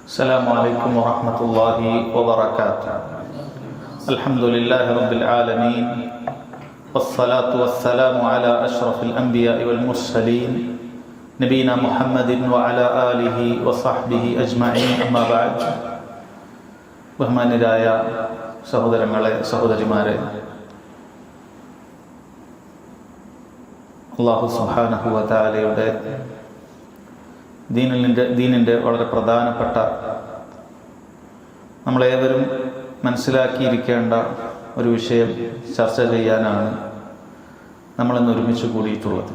السلام عليكم ورحمة الله وبركاته. الحمد لله رب العالمين والصلاة والسلام على أشرف الأنبياء والمرسلين نبينا محمد وعلى آله وصحبه أجمعين. أما بعد. ബഹുമാന്യരായ സഹോദരങ്ങളെ, സഹോദരിമാരെ, അല്ലാഹു സുബ്ഹാനഹു വ തആലയുടെ ദീനിൻ്റെ വളരെ പ്രധാനപ്പെട്ട, നമ്മളേവരും മനസ്സിലാക്കിയിരിക്കേണ്ട ഒരു വിഷയം ചർച്ച ചെയ്യാനാണ് നമ്മളിന്ന് ഒരുമിച്ച് കൂടിയിട്ടുള്ളത്.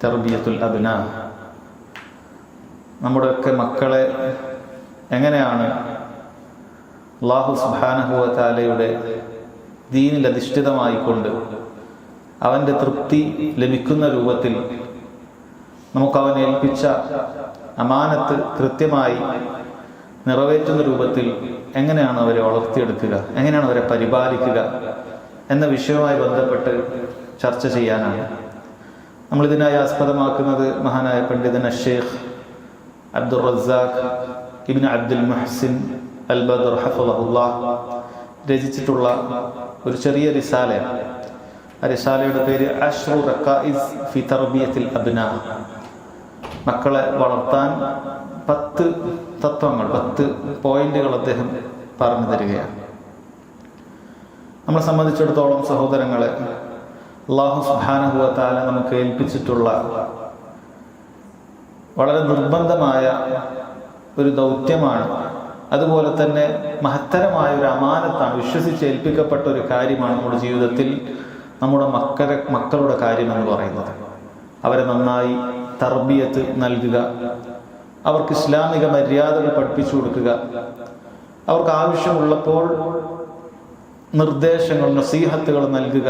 തർബിയത്തുൽ അബ്നാ. നമ്മുടെയൊക്കെ മക്കളെ എങ്ങനെയാണ് അല്ലാഹു സുബ്ഹാനഹു വ തആലയുടെ ദീനിൽ അധിഷ്ഠിതമായിക്കൊണ്ട് അവൻ്റെ തൃപ്തി ലഭിക്കുന്ന രൂപത്തിൽ നമുക്ക് അവൻ ഏൽപ്പിച്ച അമാനത്ത് കൃത്യമായി നിറവേറ്റുന്ന രൂപത്തിൽ എങ്ങനെയാണ് അവരെ വളർത്തിയെടുക്കുക, എങ്ങനെയാണ് അവരെ പരിപാലിക്കുക എന്ന വിഷയവുമായി ബന്ധപ്പെട്ട് ചർച്ച ചെയ്യാനാണ് നമ്മളിതിനായി ആസ്പദമാക്കുന്നത് മഹാനായ പണ്ഡിതൻ അഷ്ശൈഖ് അബ്ദുർ റസാഖ് ഇബ്നു അബ്ദുൽ മുഹ്സിൻ അൽ ബദർ ഹഫളഹുല്ലാഹ് രചിച്ചിട്ടുള്ള ഒരു ചെറിയ റിസാലയാണ്. ആ റിസാലയുടെ പേര് അശ്റു റഖായിസ് ഫി തർബിയത്തിൽ അബ്നാ. മക്കളെ വളർത്താൻ 10 തത്വങ്ങൾ, 10 പോയിന്റുകൾ അദ്ദേഹം പറഞ്ഞു തരികയാണ്. നമ്മളെ സംബന്ധിച്ചിടത്തോളം സഹോദരങ്ങളെ, അല്ലാഹു സുബ്ഹാനഹു വ തആല നമുക്ക് ഏൽപ്പിച്ചിട്ടുള്ള വളരെ നിർബന്ധമായ ഒരു ദൗത്യമാണ്. അതുപോലെ തന്നെ മഹത്തരമായ ഒരു അമാനത്താണ്, വിശ്വസിച്ച് ഏൽപ്പിക്കപ്പെട്ട ഒരു കാര്യമാണ് നമ്മുടെ ജീവിതത്തിൽ നമ്മുടെ മക്കളുടെ കാര്യം എന്ന് പറയുന്നത്. അവരെ നന്നായി തർബിയത്ത് നൽകുക, അവർക്ക് ഇസ്ലാമിക മര്യാദകൾ പഠിപ്പിച്ചു കൊടുക്കുക, അവർക്ക് ആവശ്യമുള്ളപ്പോൾ നിർദ്ദേശങ്ങൾ, നസീഹത്തുകൾ നൽകുക,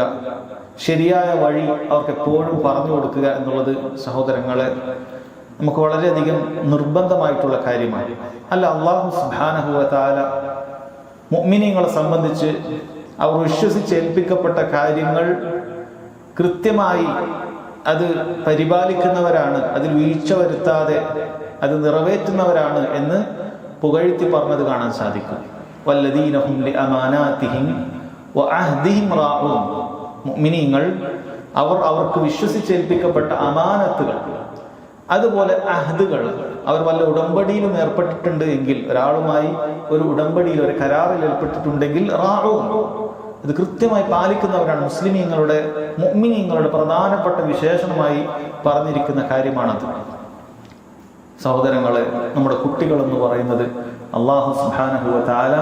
ശരിയായ വഴി അവർക്ക് എപ്പോഴും പറഞ്ഞു കൊടുക്കുക എന്നുള്ളത് സഹോദരങ്ങളെ നമുക്ക് വളരെയധികം നിർബന്ധമായിട്ടുള്ള കാര്യമാണ്. അല്ല, അല്ലാഹു സുബ്ഹാനഹു വ തആല മുഅ്മിനീങ്ങളെ സംബന്ധിച്ച് അവർ വിശ്വസിച്ച് ഏൽപ്പിക്കപ്പെട്ട കാര്യങ്ങൾ കൃത്യമായി അത് പരിപാലിക്കുന്നവരാണ്, അതിൽ വീഴ്ച വരുത്താതെ അത് നിറവേറ്റുന്നവരാണ് എന്ന് പുകഴ്ത്തി പറഞ്ഞത് കാണാൻ സാധിക്കും. വല്ലദീന ഹും ലിഅമാനാതിഹിം വഅഹ്ദിഹിം റാഊൻ. മുഅ്മിനീങ്ങൾ അവർക്ക് വിശ്വസിച്ചേൽപ്പിക്കപ്പെട്ട അമാനത്തുകൾ, അതുപോലെ അഹ്ദുകൾ, അവർ വല്ല ഉടമ്പടിയിലും ഏർപ്പെട്ടിട്ടുണ്ട് എങ്കിൽ, ഒരാളുമായി ഒരു ഉടമ്പടിയിൽ, ഒരു കരാറിൽ ഏർപ്പെട്ടിട്ടുണ്ടെങ്കിൽ റാഊൻ, ഇത് കൃത്യമായി പാലിക്കുന്നവരാണ്. മുസ്ലിമീങ്ങളുടെ, മുഅ്മിനീങ്ങളുടെ പ്രധാനപ്പെട്ട വിശേഷണമായി പറഞ്ഞിരിക്കുന്ന കാര്യമാണത്. സഹോദരങ്ങളെ, നമ്മുടെ കുട്ടികൾ എന്ന് പറയുന്നത് അല്ലാഹു സുബ്ഹാനഹു വ തആല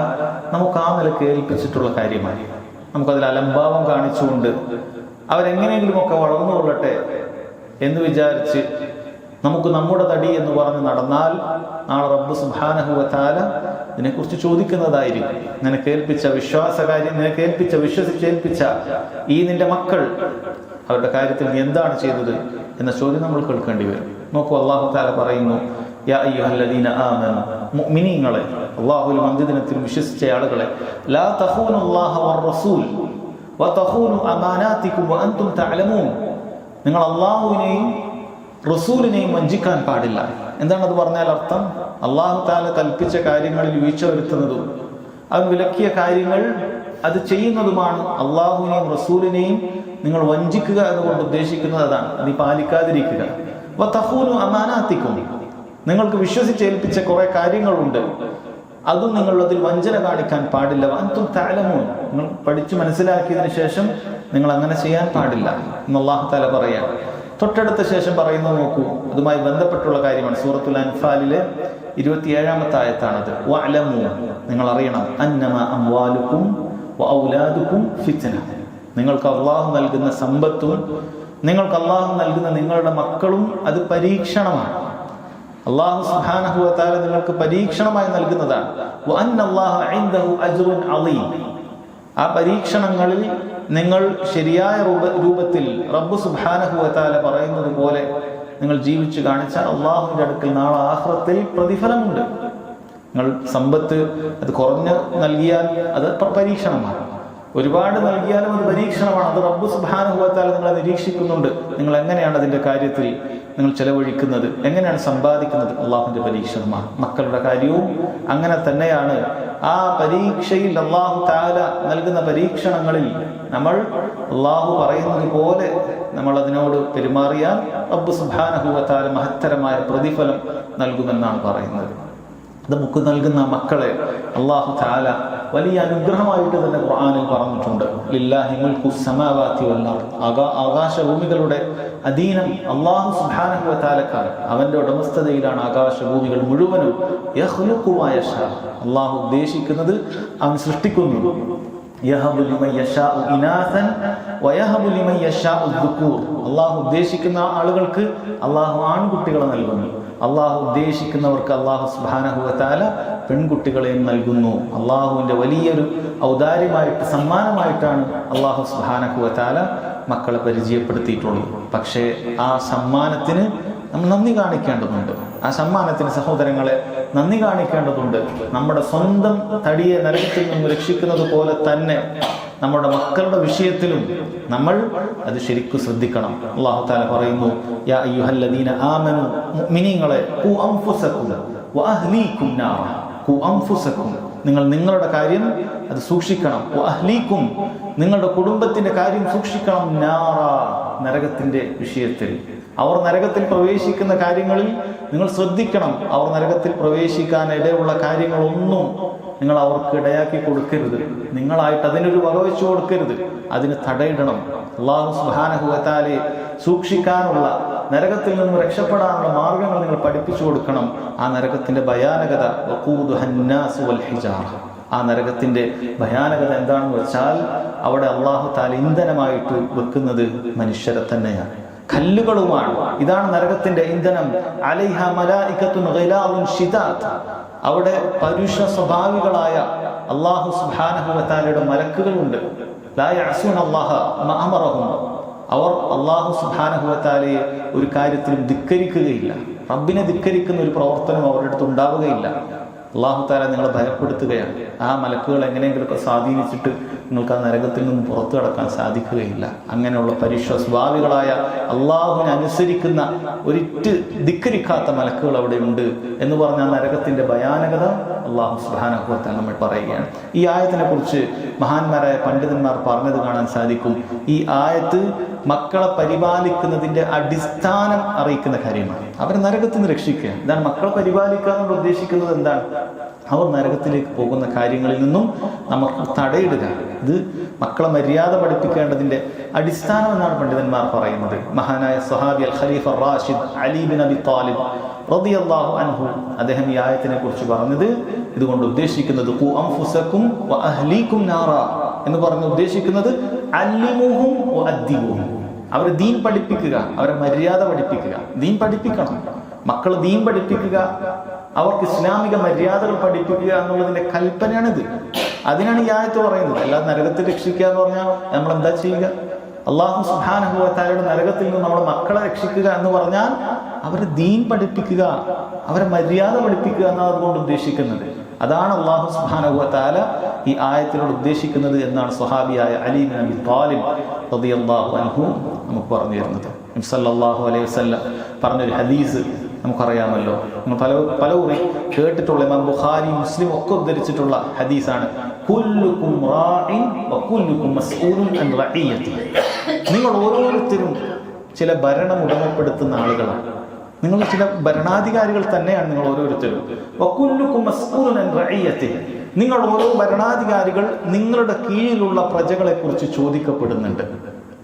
നമുക്ക് ആ നിലക്ക് ഏൽപ്പിച്ചിട്ടുള്ള കാര്യമാണ്. നമുക്കതിൽ അലംഭാവം കാണിച്ചുകൊണ്ട് അവരെങ്ങനെയെങ്കിലുമൊക്കെ വളർന്നുകൊള്ളട്ടെ എന്ന് വിചാരിച്ച് നമുക്ക് നമ്മുടെ തടി എന്ന് പറഞ്ഞ് നടന്നാൽ നാളെ റബ്ബ് സുബ്ഹാനഹു വ തആല ഇതിനെക്കുറിച്ച് ചോദിക്കുന്നതായിരിക്കും. നിനക്ക് വിശ്വസിച്ചേൽപ്പിച്ച ഈ നിന്റെ മക്കൾ, അവരുടെ കാര്യത്തിൽ നീ എന്താണ് ചെയ്തത് എന്ന ചോദ്യം നമ്മൾ കേൾക്കേണ്ടി വരും. നോക്കൂ, അല്ലാഹു തആല പറയുന്നു, യാ അയ്യുഹല്ലദീന ആമനു, മുഅ്മിനീങ്ങളെ, അല്ലാഹുവിൽ അന്ത്യദിനത്തിൽ വിശ്വസിച്ച ആളുകളെ, ലാ തഖൂനുല്ലാഹ വറസൂൽ വതഖൂനു അമാനാതികും വഅൻതും തഅലമൂൻ. നിങ്ങൾ അല്ലാഹുവിനെയും റസൂലിനെയും വഞ്ചിക്കാൻ പാടില്ല. എന്താണ് അത് പറഞ്ഞാൽ അർത്ഥം? അല്ലാഹു തആല കൽപ്പിച്ച കാര്യങ്ങളിൽ വീഴ്ച വരുത്തുന്നതും അവൻ വിലക്കിയ കാര്യങ്ങൾ അത് ചെയ്യുന്നതുമാണ്. അല്ലാഹുവിനെയും റസൂലിനെയും നിങ്ങൾ വഞ്ചിക്കുക എന്നുകൊണ്ട് ഉദ്ദേശിക്കുന്നത് അതാണ്, അത് പാലിക്കാതിരിക്കുക. വതഖൂനു അമാനാതികും, നിങ്ങൾക്ക് വിശ്വസിച്ചേൽപ്പിച്ച കുറെ കാര്യങ്ങളുണ്ട്, അതും നിങ്ങൾ അതിൽ വഞ്ചന കാണിക്കാൻ പാടില്ല. വഅൻതും തഅലമൂൻ, നിങ്ങൾ പഠിച്ചു മനസ്സിലാക്കിയതിനു ശേഷം നിങ്ങൾ അങ്ങനെ ചെയ്യാൻ പാടില്ല എന്ന് അല്ലാഹു തആല പറയാം. തൊട്ടടുത്ത ശേഷം പറയുന്നത് നോക്കൂ, അതുമായി ബന്ധപ്പെട്ടുള്ള കാര്യമാണ്. സൂറത്തുൽ അൻഫാലിലെ 27-ാമത്തെ ആയത്താണത്. വഅലമൂ, നിങ്ങൾ അറിയണം, അന്നമാ അംവാലുക്കും വഔലാദുക്കും ഫിത്ന, നിങ്ങൾക്ക് അല്ലാഹു നൽകുന്ന സമ്പത്തും നിങ്ങൾക്ക് അല്ലാഹു നൽകുന്ന നിങ്ങളുടെ മക്കളും അത് പരീക്ഷണമാണ്. അല്ലാഹു സുബ്ഹാനഹു വ തആല നിങ്ങൾക്ക് പരീക്ഷണമായി നൽകുന്നതാണ്. വഅന്നല്ലാഹ ഇൻദഹു അജ്റുൻ അളീം, ആ പരീക്ഷണങ്ങളിൽ നിങ്ങൾ ശരിയായ രൂപത്തിൽ റബ്ബ് സുബ്ഹാനഹു വ തആല പറയുന്നത് പോലെ നിങ്ങൾ ജീവിച്ചു കാണിച്ചാൽ അല്ലാഹുവിന്റെ അടുക്കൽ നാളെ ആഖിറത്തിൽ പ്രതിഫലമുണ്ട്. നിങ്ങൾ സമ്പത്ത് അത് കുറഞ്ഞ് നൽകിയാൽ അത് പരീക്ഷണമാണ്, ഒരുപാട് നൽകിയാലും അത് പരീക്ഷണമാണ്. അത് റബ്ബ് സുബ്ഹാനഹു വ തആല നിങ്ങളെ നിരീക്ഷിക്കുന്നുണ്ട്, നിങ്ങൾ എങ്ങനെയാണ് അതിന്റെ കാര്യത്തിൽ നിങ്ങൾ ചെലവഴിക്കുന്നത്, എങ്ങനെയാണ് സമ്പാദിക്കുന്നത്? അള്ളാഹുവിൻ്റെ പരീക്ഷണമാണ്. മക്കളുടെ കാര്യവും അങ്ങനെ തന്നെയാണ്. ആ പരീക്ഷയിൽ അള്ളാഹു തആല നൽകുന്ന പരീക്ഷണങ്ങളിൽ നമ്മൾ അള്ളാഹു പറയുന്നത് പോലെ നമ്മൾ അതിനോട് പെരുമാറിയാൽ റബ്ബ് സുബ്ഹാനഹു വ തആല മഹത്തരമായ പ്രതിഫലം നൽകുമെന്നാണ് പറയുന്നത്. നമുക്ക് നൽകുന്ന മക്കളെ അള്ളാഹു തആല വലിയ അനുഗ്രഹമായിട്ട് തന്നെ ഖുർആനിൽ പറഞ്ഞിട്ടുണ്ട്. ലില്ലാഹി മുൽക്കു സമാവാതി വൽ അർദ്, ആകാശഭൂമികളുടെ അധീനം അള്ളാഹു സുബ്ഹാനഹു വ തആലക്കാണ്. അവന്റെ ഉടമസ്ഥതയിലാണ് ആകാശഭൂമികൾ മുഴുവനും. യഖ്ലുഖു മാ യശാ, അള്ളാഹു ഉദ്ദേശിക്കുന്നത് അവൻ സൃഷ്ടിക്കുന്നു. യഹബു ലിമൻ യശാഉ ഇനാസൻ വയഹബു ലിമൻ യശാഉ ദുകൂർ, അള്ളാഹു ഉദ്ദേശിക്കുന്ന ആളുകൾക്ക് അള്ളാഹു ആൺകുട്ടികളെ നൽകുന്നു. അള്ളാഹു ഉദ്ദേശിക്കുന്നവർക്ക് അള്ളാഹു സുബ്ഹാനഹു വ തആല പെൺകുട്ടികളെയും നൽകുന്നു. അള്ളാഹുവിൻ്റെ വലിയൊരു ഔദാര്യമായിട്ട് സമ്മാനമായിട്ടാണ് അള്ളാഹു സുബ്ഹാനഹു വ തആല മക്കളെ പരിചയപ്പെടുത്തിയിട്ടുള്ളത്. പക്ഷേ ആ സമ്മാനത്തിന് നമ്മൾ നന്ദി കാണിക്കേണ്ടതുണ്ട്. ആ സമ്മാനത്തിന് സഹോദരങ്ങളെ നന്ദി കാണിക്കേണ്ടതുണ്ട്. നമ്മുടെ സ്വന്തം തടിയെ നരകത്തിൽ നിന്ന് രക്ഷിക്കുന്നത് പോലെ തന്നെ നമ്മുടെ മക്കളുടെ വിഷയത്തിലും നമ്മൾ അത് ശരിക്കും ശ്രദ്ധിക്കണം. അല്ലാഹു തആല പറയുന്നു, യാ അയ്യുഹല്ലദീന ആമനു, മുഅ്മിനീങ്ങളെ, ഖു അൻഫുസകും വഅഹ്ലീകും നാറ, ഖു അൻഫുസകും, നിങ്ങൾ നിങ്ങളുടെ കാര്യം അത് സൂക്ഷിക്കണം. വഅഹ്ലീകും, നിങ്ങളുടെ കുടുംബത്തിന്റെ കാര്യം സൂക്ഷിക്കണം. നാറ, നരകത്തിന്റെ വിഷയത്തിൽ അവർ നരകത്തിൽ പ്രവേശിക്കുന്ന കാര്യങ്ങളിൽ നിങ്ങൾ ശ്രദ്ധിക്കണം. അവർ നരകത്തിൽ പ്രവേശിക്കാൻ ഇടയുള്ള കാര്യങ്ങളൊന്നും നിങ്ങൾ അവർക്ക് ഇടയാക്കി കൊടുക്കരുത്. നിങ്ങളായിട്ട് അതിനൊരു വകവെച്ചു കൊടുക്കരുത്. അതിന് തടയിടണം. അല്ലാഹു സുബ്ഹാനഹു വ തആലയെ സൂക്ഷിക്കാനുള്ള, നരകത്തിൽ നിന്ന് രക്ഷപ്പെടാനുള്ള മാർഗങ്ങൾ നിങ്ങൾ പഠിപ്പിച്ചു കൊടുക്കണം. ആ നരകത്തിന്റെ ഭയാനകത, വഖൂദുഹന്നാസു വൽ ഹിജാറ, ആ നരകത്തിന്റെ ഭയാനകത എന്താണെന്ന് വെച്ചാൽ അവിടെ അല്ലാഹു തആല ഇന്ധനമായിട്ട് വെക്കുന്നത് മനുഷ്യരെ തന്നെയാണ്, കല്ലുകളുമാണ്. ഇതാണ് നരകത്തിന്റെ ഇന്ധനം. അലൈഹ മലായികത്തുൻ ഗിലാദുൻ ശിദാദ്, അവിടെ പരുഷ സ്വഭാവികളായ അല്ലാഹു സുബ്ഹാനഹു വ തആലയുടെ മലക്കുകളുണ്ട്. ലാ യഅസൂന അല്ലാഹ മാ അമറഹും, അവർ അല്ലാഹു സുബ്ഹാനഹു വ തആലയെ ഒരു കാര്യത്തിലും ധിക്കരിക്കുകയില്ല. റബ്ബിനെ ധിക്കരിക്കുന്ന ഒരു പ്രവർത്തനം അവരുടെ അടുത്ത് ഉണ്ടാവുകയില്ല. അല്ലാഹു തആല നിങ്ങളെ ഭയപ്പെടുത്തുകയാണ്. ആ മലക്കുകൾ എങ്ങനെയെങ്കിലുമൊക്കെ സ്വാധീനിച്ചിട്ട് നിങ്ങൾക്ക് ആ നരകത്തിൽ നിന്ന് പുറത്തു കടക്കാൻ സാധിക്കുകയില്ല. അങ്ങനെയുള്ള പരിശ്വസ്വാവികളായ അള്ളാഹുവിനെ അനുസരിക്കുന്ന ഒരിറ്റ് ധിക്കരിക്കാത്ത മലക്കുകൾ അവിടെ ഉണ്ട് എന്ന് പറഞ്ഞ ആ നരകത്തിന്റെ ഭയാനകത അല്ലാഹു സുബ്ഹാനഹു വ തആല നമ്മൾ പറയുകയാണ്. ഈ ആയത്തിനെ കുറിച്ച് മഹാന്മാരായ പണ്ഡിതന്മാർ പറഞ്ഞത് കാണാൻ സാധിക്കും. ഈ ആയത്ത് മക്കളെ പരിപാലിക്കുന്നതിന്റെ അടിസ്ഥാനം അറിയിക്കുന്ന കാര്യമാണ്. അവരെ നരകത്തിൽ നിന്ന് രക്ഷിക്കുക. ഇതാണ് മക്കളെ പരിപാലിക്കുക എന്നുള്ള ഉദ്ദേശിക്കുന്നത്. എന്താണ്? അവർ നരകത്തിലേക്ക് പോകുന്ന കാര്യങ്ങളിൽ നിന്നും നമുക്ക് തടയിടുക. ഇത് മക്കളെ മര്യാദ പഠിപ്പിക്കേണ്ടതിന്റെ അടിസ്ഥാനം എന്നാണ് പണ്ഡിതന്മാർ പറയുന്നത്. മഹാനായ സ്വഹാബി അൽ ഖലീഫ റാഷിദ് അലി ബിൻ അബി ത്വാലിബ് റളിയല്ലാഹു അൻഹു, അദ്ദേഹം ഈ ആയത്തിനെ കുറിച്ച് പറഞ്ഞത്, ഇതുകൊണ്ട് ഉദ്ദേശിക്കുന്നത് ഖു അൻഫുസകും വ അഹ്ലീകും നാറ എന്ന് പറഞ്ഞ് ഉദ്ദേശിക്കുന്നത് അല്ലിമുഹും വഅദ്ദിബുഹും, അവരെ ദീൻ പഠിപ്പിക്കുക, അവരെ മര്യാദ പഠിപ്പിക്കുക. ദീൻ പഠിപ്പിക്കണം, മക്കളെ ദീൻ പഠിപ്പിക്കുക, അവർക്ക് ഇസ്ലാമിക മര്യാദകൾ പഠിപ്പിക്കുക എന്നുള്ളതിന്റെ കൽപ്പനയാണിത്. അതിനാണ് ഈ ആയത്ത് പറയുന്നത്. അല്ലാതെ നരകത്തിൽ രക്ഷിക്കുക എന്ന് പറഞ്ഞാൽ നമ്മൾ എന്താ ചെയ്യുക? അല്ലാഹു സുബ്ഹാനഹു വ തആലയുടെ നരകത്തിൽ നിന്ന് നമ്മുടെ മക്കളെ രക്ഷിക്കുക എന്ന് പറഞ്ഞാൽ അവരെ ദീൻ പഠിപ്പിക്കുക, അവരെ മര്യാദ പഠിപ്പിക്കുക എന്നാണ് അതുകൊണ്ട് ഉദ്ദേശിക്കുന്നത്. അതാണ് അല്ലാഹു സുബ്ഹാനഹു വ തആല ഈ ആയത്തിനോട് ഉദ്ദേശിക്കുന്നത് എന്നാണ് സ്വഹാബിയായ അലി ബിൻ അബി ത്വാലിബ് റളിയല്ലാഹു അൻഹു നമുക്ക് പറഞ്ഞു തരുന്നത്. നബി സല്ലല്ലാഹു അലൈഹി വസല്ലം പറഞ്ഞൊരു ഹദീസ് നമുക്കറിയാമല്ലോ, നമ്മൾ പലവരും കേട്ടിട്ടുള്ള, ഇമാം ബുഖാരി മുസ്ലിം ഒക്കെ ഉദ്ധരിച്ചിട്ടുള്ള ഹദീസാണ്. കുല്ലുകും റാഇൻ വകുല്ലുകും മസ്ഊലുൻ അൻ റഇയതിഹി, നിങ്ങൾ ഓരോരുത്തരും ചില ഭരണം ഉടമപ്പെടുത്തുന്ന ആളുകളാണ്. നിങ്ങൾ ചില ഭരണാധികാരികൾ തന്നെയാണ് നിങ്ങൾ ഓരോരുത്തരും. വകുല്ലുകും മസ്ഊലുൻ അൻ റഇയതിഹി, നിങ്ങൾ ഓരോ ഭരണാധികാരികൾ നിങ്ങളുടെ കീഴിലുള്ള പ്രജകളെ കുറിച്ച് ചോദിക്കപ്പെടുന്നുണ്ട്.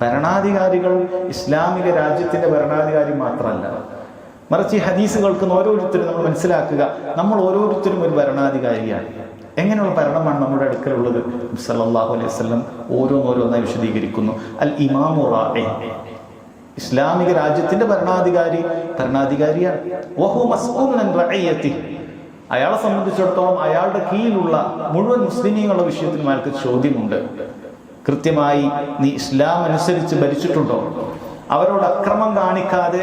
ഭരണാധികാരികൾ ഇസ്ലാമിക രാജ്യത്തിന്റെ ഭരണാധികാരി മാത്രമല്ല, മറിച്ച് ഈ ഹദീസ് കേൾക്കുന്ന ഓരോരുത്തരും നമ്മൾ മനസ്സിലാക്കുക, നമ്മൾ ഓരോരുത്തരും ഒരു ഭരണാധികാരിയാണ്. എങ്ങനെയുള്ള ഭരണമാണ് നമ്മുടെ അടുക്കലുള്ളത്? സല്ലല്ലാഹു അലൈഹി വസല്ലം ഓരോന്നോരോന്നായി വിശദീകരിക്കുന്നു. അൽ ഇമാമു റാഇ, ഇസ്ലാമിക രാജ്യത്തിന്റെ ഭരണാധികാരിയാണ്. വഹു മസ്ഊലുൻ അൻ റഇയതിഹി, അയാളെ സംബന്ധിച്ചിടത്തോളം അയാളുടെ കീഴിലുള്ള മുഴുവൻ മുസ്ലിമീങ്ങളുടെ വിഷയത്തിലും അയാൾക്ക് ചോദ്യമുണ്ട്. കൃത്യമായി നീ ഇസ്ലാം അനുസരിച്ച് ഭരിച്ചിട്ടുണ്ടോ? അവരോട് അക്രമം കാണിക്കാതെ,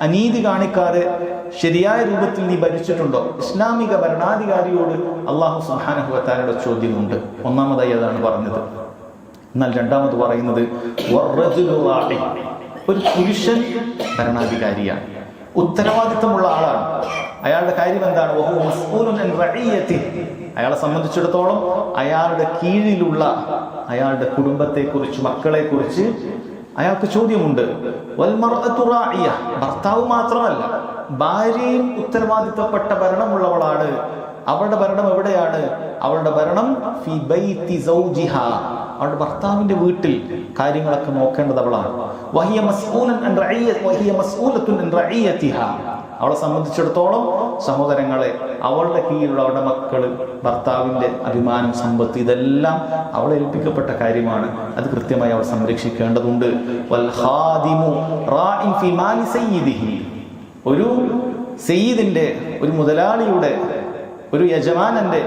അനീതി കാണിക്കാതെ ശരിയായ രൂപത്തിൽ നീ ഭരിച്ചിട്ടുണ്ടോ? ഇസ്ലാമിക ഭരണാധികാരിയോട് അല്ലാഹു സുബ്ഹാനഹു വ തആലയുടെ ചോദ്യമുണ്ട്. ഒന്നാമതായി അതാണ് പറഞ്ഞത്. എന്നാൽ രണ്ടാമത് പറയുന്നത് വറജുലു റാഇ, ഒരു പുരുഷൻ ഭരണാധികാരിയാണ്. ഉത്തരവാദിത്തമുള്ള ആളാണ്. അയാളുടെ കാര്യം എന്താണ്? വഹുവ മസ്ഊലുൻ അൻ റഇയ്യതിഹി. അയാളെ സംബന്ധിച്ചിടത്തോളം അയാളുടെ കീഴിലുള്ള അയാളുടെ കുടുംബത്തെക്കുറിച്ച്, മക്കളെക്കുറിച്ച് അയാൾക്ക് ചോദ്യമുണ്ട്. വൽ മർഅതു റാഇയ. ഭർത്താവ് മാത്രമല്ല, ഭാര്യയും ഉത്തരവാദിത്തപ്പെട്ട ഭരണമുള്ളവളാണ്. അവളുടെ ഭരണം എവിടെയാണ്? അവളുടെ ഭരണം ഫി ബൈതി സൗജിഹ. അവളുടെ ഭർത്താവിന്റെ വീട്ടിൽ കാര്യങ്ങളൊക്കെ നോക്കേണ്ടത് അവളാണ്. വഹിയ മസ്ഊലൻ അൻ റഇയ്യതി വഹിയ മസ്ഊലത്തുൻ അൻ റഇയ്യതിഹ. അവളെ സംബന്ധിച്ചിടത്തോളം സഹോദരങ്ങളെ, അവളുടെ കീഴിലുള്ള അവളുടെ മക്കള്, ഭർത്താവിന്റെ അഭിമാനം, സമ്പത്ത്, ഇതെല്ലാം അവളെ ഏൽപ്പിക്കപ്പെട്ട കാര്യമാണ്. അത് കൃത്യമായി അവൾ സംരക്ഷിക്കേണ്ടതുണ്ട്. വൽ ഖാദിമു റാഇൻ ഫി മാലി സയ്യിദിഹി. ഒരു സയ്യിദിന്റെ, ഒരു മുതലാളിയുടെ, ഒരു യജമാനന്റെ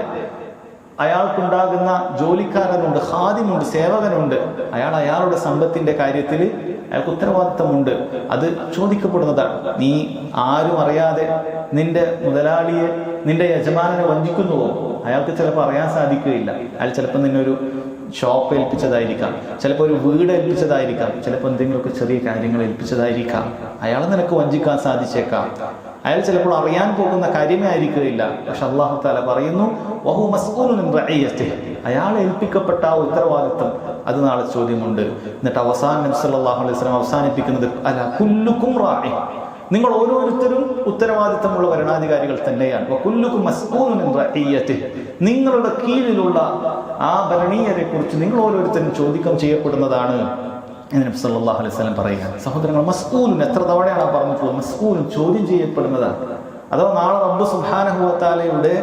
അയാൾക്കുണ്ടാകുന്ന ജോലിക്കാരനുണ്ട്, ഖാദിമുണ്ട്, സേവകനുണ്ട്. അയാളുടെ സമ്പത്തിന്റെ കാര്യത്തിൽ അയാൾക്ക് ഉത്തരവാദിത്തമുണ്ട്. അത് ചോദിക്കപ്പെടുന്നതാണ്. നീ ആരും അറിയാതെ നിന്റെ മുതലാളിയെ, നിന്റെ യജമാനനെ വഞ്ചിക്കുന്നുവോ? അയാൾക്ക് ചിലപ്പോൾ അറിയാൻ സാധിക്കുകയില്ല. അയാൾ ചിലപ്പോൾ നിന്നൊരു ഷോപ്പ് ഏൽപ്പിച്ചതായിരിക്കാം, ചിലപ്പോൾ ഒരു വീട് ഏൽപ്പിച്ചതായിരിക്കാം, ചിലപ്പോൾ എന്തെങ്കിലുമൊക്കെ ചെറിയ കാര്യങ്ങൾ ഏൽപ്പിച്ചതായിരിക്കാം. അയാളെ നിനക്ക് വഞ്ചിക്കാൻ സാധിച്ചേക്കാം. അയാൾ ചിലപ്പോൾ അറിയാൻ പോകുന്ന കാര്യമേ ആയിരിക്കുകയില്ല. പക്ഷെ അല്ലാഹു തആല പറയുന്നു, വഹു മസ്ഊലുൻ അൻ റഇയ്യതിഹി. അയാൾ ഏൽപ്പിക്കപ്പെട്ട ആ ഉത്തരവാദിത്തം, അത് നാളെ ചോദ്യമുണ്ട്. എന്നിട്ട് അവസാനം നബി സല്ലല്ലാഹു അലൈഹി വസല്ലം അവസാനിപ്പിക്കുന്നത്, അല കുല്ലുക്കും റാഇ. നിങ്ങൾ ഓരോരുത്തരും ഉത്തരവാദിത്തമുള്ള ഭരണാധികാരികൾ തന്നെയാണ്. വകുല്ലുക്കും മസ്ഊലുൻ അൻ റഇയ്യതിഹി. നിങ്ങളുടെ കീഴിലുള്ള ആ ഭരണീയരെ കുറിച്ച് നിങ്ങൾ ഓരോരുത്തരും ചോദ്യം ചെയ്യപ്പെടുന്നതാണ് എന്ന് നബി സല്ലല്ലാഹു അലൈഹി വസല്ലം പറയുക. സഹോദരങ്ങൾ, മസ്ഊലുൻ എത്ര തവണയാണ് പറഞ്ഞിട്ടുള്ളത്? മസ്ഊലുൻ, ചോദ്യം ചെയ്യപ്പെടുന്നതാണ്. അഥവാ നാളെ റബ്ബ് സുബ്ഹാനഹു വ തആലയുടെ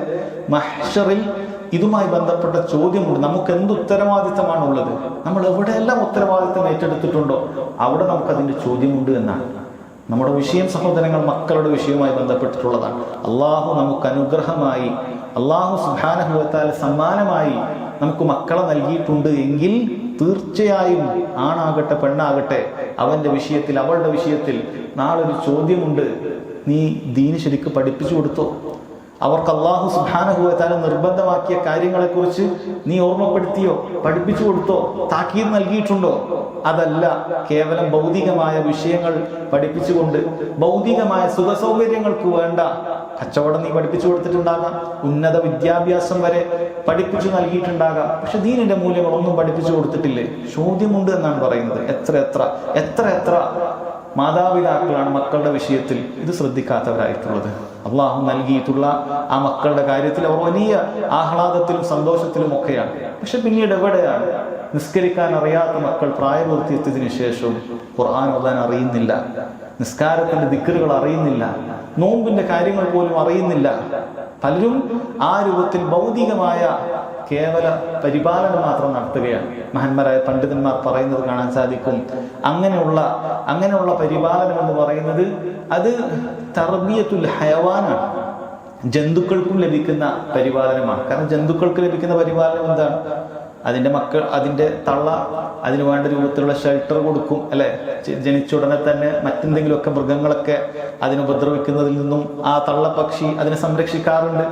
മഹ്ശറിൽ ഇതുമായി ബന്ധപ്പെട്ട ചോദ്യമുണ്ട്. നമുക്ക് എന്ത് ഉത്തരവാദിത്തമാണുള്ളത്? നമ്മൾ എവിടെയെല്ലാം ഉത്തരവാദിത്തം ഏറ്റെടുത്തിട്ടുണ്ടോ അവിടെ നമുക്കതിൻ്റെ ചോദ്യമുണ്ട് എന്നാണ്. നമ്മുടെ വിഷയം സഹോദരങ്ങൾ മക്കളുടെ വിഷയവുമായി ബന്ധപ്പെട്ടിട്ടുള്ളതാണ്. അള്ളാഹു നമുക്ക് അനുഗ്രഹമായി, അള്ളാഹു സുബ്ഹാനഹു വ തആല സമ്മാനമായി നമുക്ക് മക്കളെ നൽകിയിട്ടുണ്ട് എങ്കിൽ തീർച്ചയായും ആണാകട്ടെ പെണ്ണാകട്ടെ അവന്റെ വിഷയത്തിൽ, അവളുടെ വിഷയത്തിൽ നാളൊരു ചോദ്യമുണ്ട്. നീ ദീന് ശരിക്ക് പഠിപ്പിച്ചു കൊടുത്തോ? അവർക്ക് അല്ലാഹു സുബ്ഹാനഹു വ തആല നിർബന്ധമാക്കിയ കാര്യങ്ങളെക്കുറിച്ച് നീ ഓർമ്മപ്പെടുത്തിയോ? പഠിപ്പിച്ചു കൊടുത്തോ? താക്കീത് നൽകിയിട്ടുണ്ടോ? അതല്ല, കേവലം ഭൗതികമായ വിഷയങ്ങൾ പഠിപ്പിച്ചുകൊണ്ട് ഭൗതികമായ സുഖസൗകര്യങ്ങൾക്ക് വേണ്ട കച്ചവടം നീ പഠിപ്പിച്ചു കൊടുത്തിട്ടുണ്ടാകാം, ഉന്നത വിദ്യാഭ്യാസം വരെ പഠിപ്പിച്ചു നൽകിയിട്ടുണ്ടാകാം. പക്ഷെ ദീനിന്റെ മൂല്യങ്ങളൊന്നും പഠിപ്പിച്ചു കൊടുത്തിട്ടില്ലേ? ചോദ്യമുണ്ട് എന്നാണ് പറയുന്നത്. എത്ര മാതാപിതാക്കളാണ് മക്കളുടെ വിഷയത്തിൽ ഇത് ശ്രദ്ധിക്കാത്തവരായിട്ടുള്ളത്? അള്ളാഹു നൽകിയിട്ടുള്ള ആ മക്കളുടെ കാര്യത്തിൽ അവർ വലിയ ആഹ്ലാദത്തിലും സന്തോഷത്തിലും ഒക്കെയാണ്. പക്ഷെ പിന്നീട് എവിടെയാണ്? നിസ്കരിക്കാൻ അറിയാത്ത മക്കൾ പ്രായപൂർത്തിയെത്തിയതിനു ശേഷവും ഖുർആൻ ഓതാൻ അറിയുന്നില്ല, നിസ്കാരത്തിന്റെ ദിക്റുകൾ അറിയുന്നില്ല, നോമ്പിന്റെ കാര്യങ്ങൾ പോലും അറിയുന്നില്ല. പലരും ആ രൂപത്തിൽ ഭൗതികമായ കേവല പരിപാലനം മാത്രം നടത്തുകയാണ്. മഹാന്മാരായ പണ്ഡിതന്മാർ പറയുന്നത് കാണാൻ സാധിക്കും, അങ്ങനെയുള്ള പരിപാലനം എന്ന് പറയുന്നത് അത് തർബിയത്തുൽ ഹയവാനാണ്. ജന്തുക്കൾക്കും ലഭിക്കുന്ന പരിപാലനമാണ്. കാരണം ജന്തുക്കൾക്ക് ലഭിക്കുന്ന പരിപാലനം എന്താണ്? അതിന്റെ മക്കൾ, അതിന്റെ തള്ള അതിന് വേണ്ട രൂപത്തിലുള്ള ഷെൽട്ടർ കൊടുക്കും, അല്ലെ? ജനിച്ച ഉടനെ തന്നെ മറ്റെന്തെങ്കിലുമൊക്കെ മൃഗങ്ങളൊക്കെ അതിനെ ഉപദ്രവിക്കുന്നതിൽ നിന്നും ആ തള്ളപ്പക്ഷി അതിനെ സംരക്ഷിക്കാറുണ്ട്,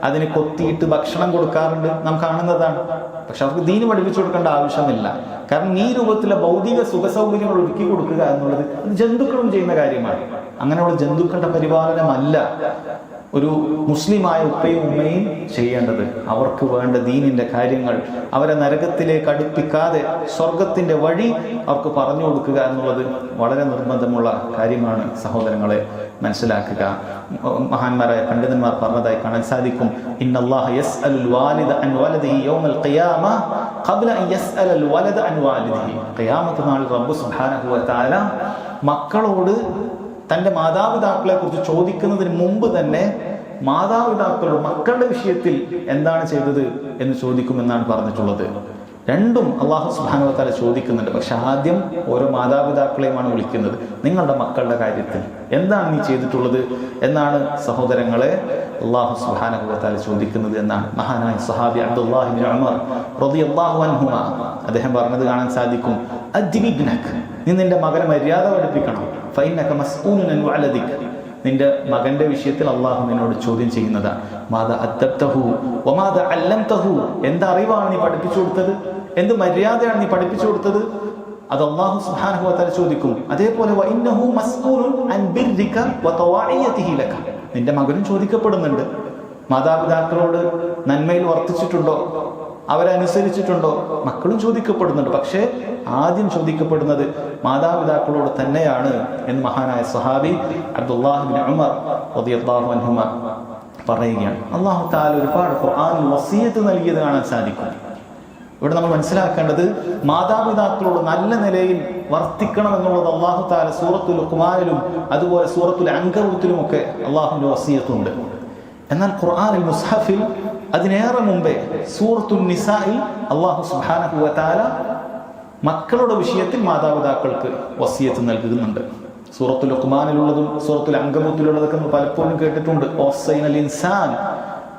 അതിന് കൊത്തിയിട്ട് ഭക്ഷണം കൊടുക്കാറുണ്ട്, നാം കാണുന്നതാണ്. പക്ഷെ അവർക്ക് ദീന് പഠിപ്പിച്ചു കൊടുക്കേണ്ട ആവശ്യമില്ല. കാരണം ഈ രൂപത്തിലെ ഭൗതിക സുഖസൗകര്യങ്ങൾ ഒരുക്കി കൊടുക്കുക എന്നുള്ളത് അത് ജന്തുക്കളും ചെയ്യുന്ന കാര്യമാണ്. അങ്ങനെയുള്ള ജന്തുക്കളുടെ പരിപാലനമല്ല ഒരു മുസ്ലിമായ ഉപ്പയും ഉമ്മയും ചെയ്യേണ്ടത്. അവർക്ക് വേണ്ട ദീനിന്റെ കാര്യങ്ങൾ അവരെ നരകത്തിലേക്ക് അടുപ്പിക്കാതെ സ്വർഗത്തിന്റെ വഴി അവർക്ക് പറഞ്ഞു കൊടുക്കുക എന്നുള്ളത് വളരെ നിർബന്ധമുള്ള കാര്യമാണ്. സഹോദരങ്ങളെ, മനസ്സിലാക്കുക. മഹാന്മാരായ പണ്ഡിതന്മാർ പറഞ്ഞതായി കാണാൻ സാധിക്കും, ഇന്നല്ലാഹ യസ്അലുൽ വാലിദ അൻ വലദിഹി യൗമൽ ഖിയാമ ഖബ്ല അൻ യസ്അലൽ വലദ അൻ വാലിദിഹി. ഖിയാമത്ത് നാളിൽ റബ്ബ് സുബ്ഹാനഹു വ തആല മക്കളോട് തന്റെ മാതാപിതാക്കളെ കുറിച്ച് ചോദിക്കുന്നതിന് മുമ്പ് തന്നെ മാതാപിതാക്കളോട് മക്കളുടെ വിഷയത്തിൽ എന്താണ് ചെയ്തത് എന്ന് ചോദിക്കുമെന്നാണ് പറഞ്ഞിട്ടുള്ളത്. രണ്ടും അല്ലാഹു സുബ്ഹാനഹു വ തആല ചോദിക്കുന്നുണ്ട്. പക്ഷെ ആദ്യം ഓരോ മാതാപിതാക്കളെയുമാണ് വിളിക്കുന്നത്. നിങ്ങളുടെ മക്കളുടെ കാര്യത്തിൽ എന്താണ് നീ ചെയ്തിട്ടുള്ളത് എന്നാണ് സഹോദരങ്ങളെ അല്ലാഹു സുബ്ഹാനഹു വ തആല ചോദിക്കുന്നത് എന്നാണ് മഹാനായ സഹാബി അബ്ദുല്ലാഹി ഇബ്നു ഉമർ റളിയല്ലാഹു അൻഹുമ അദ്ദേഹം പറഞ്ഞത് കാണാൻ സാധിക്കും, അദ്ദിബിബ്നക, നീ നിന്റെ മകനെ മര്യാദ പഠിപ്പിക്കണം. ഫഇന്നക മസ്ഊലുൻ അൻ വലദിക, നിന്റെ മകന്റെ വിഷയത്തിൽ അള്ളാഹു നിന്നോട് ചോദ്യം ചെയ്യുന്നതാണ്. മാദാ അദ്ദബ്തഹു വമാദാ അല്ലംതഹു, എന്ത് അറിവാണ് നീ പഠിപ്പിച്ചു കൊടുത്തത്? എന്ത് മര്യാദയാണ് നീ പഠിപ്പിച്ചു കൊടുത്തത്? അത് അല്ലാഹു സുബ്ഹാനഹു വ തആല ചോദിക്കും. അതേപോലെ വഇന്നഹു മസ്ഊലുൻ അൻ ബിർരിക വതവാഇയതിഹി ലക, നിന്റെ മകനും ചോദിക്കപ്പെടുന്നുണ്ട്. മാതാപിതാക്കളോട് നന്മയിൽ വർത്തിച്ചിട്ടുണ്ടോ, അവരെ അനുസരിച്ചിട്ടുണ്ടോ? മക്കളും ചോദിക്കപ്പെടുന്നുണ്ട്. പക്ഷേ ആദ്യം ചോദിക്കപ്പെടുന്നത് മാതാപിതാക്കളോട് തന്നെയാണ് എന്ന് മഹാനായ സഹാബി അബ്ദുല്ലാഹ് ഇബ്നു ഉമർ റളിയല്ലാഹു അൻഹുമ പറയുകയാണ്. അല്ലാഹു തആല ഒരുപാട് ഖുർആനിൽ വസിയത്ത് നൽകിയത് കാണാൻ സാധിക്കും. ഇവിടെ നമ്മൾ മനസ്സിലാക്കേണ്ടത് മാതാപിതാക്കളോട് നല്ല നിലയിൽ വർത്തിക്കണം എന്നുള്ളത് അല്ലാഹു തആല സൂറത്തുൽ ലുഖ്മാനിലും അതുപോലെ സൂറത്തുൽ അൻകബൂത്തിലും ഒക്കെ അല്ലാഹുവിന്റെ വസിയത്തുണ്ട്. എന്നാൽ ഖുർആനിൽ മുസ്ഹഫിൽ അതിനേറെ മുമ്പേ സൂറത്തുൻ നിസായിൽ അല്ലാഹു സുബ്ഹാനഹു വ തആല മക്കളുടെ വിഷയത്തിൽ മാതാപിതാക്കൾക്ക് വസിയത്ത് നൽകുന്നുണ്ട്. സൂറത്തുൽ ലുഖ്മാനിലുള്ളതും സൂറത്തുൽ അൻകബൂത്തിലുള്ളതൊക്കെ നമ്മൾ പലപ്പോഴും കേട്ടിട്ടുണ്ട്. വസൈനൽ ഇൻസാൻ,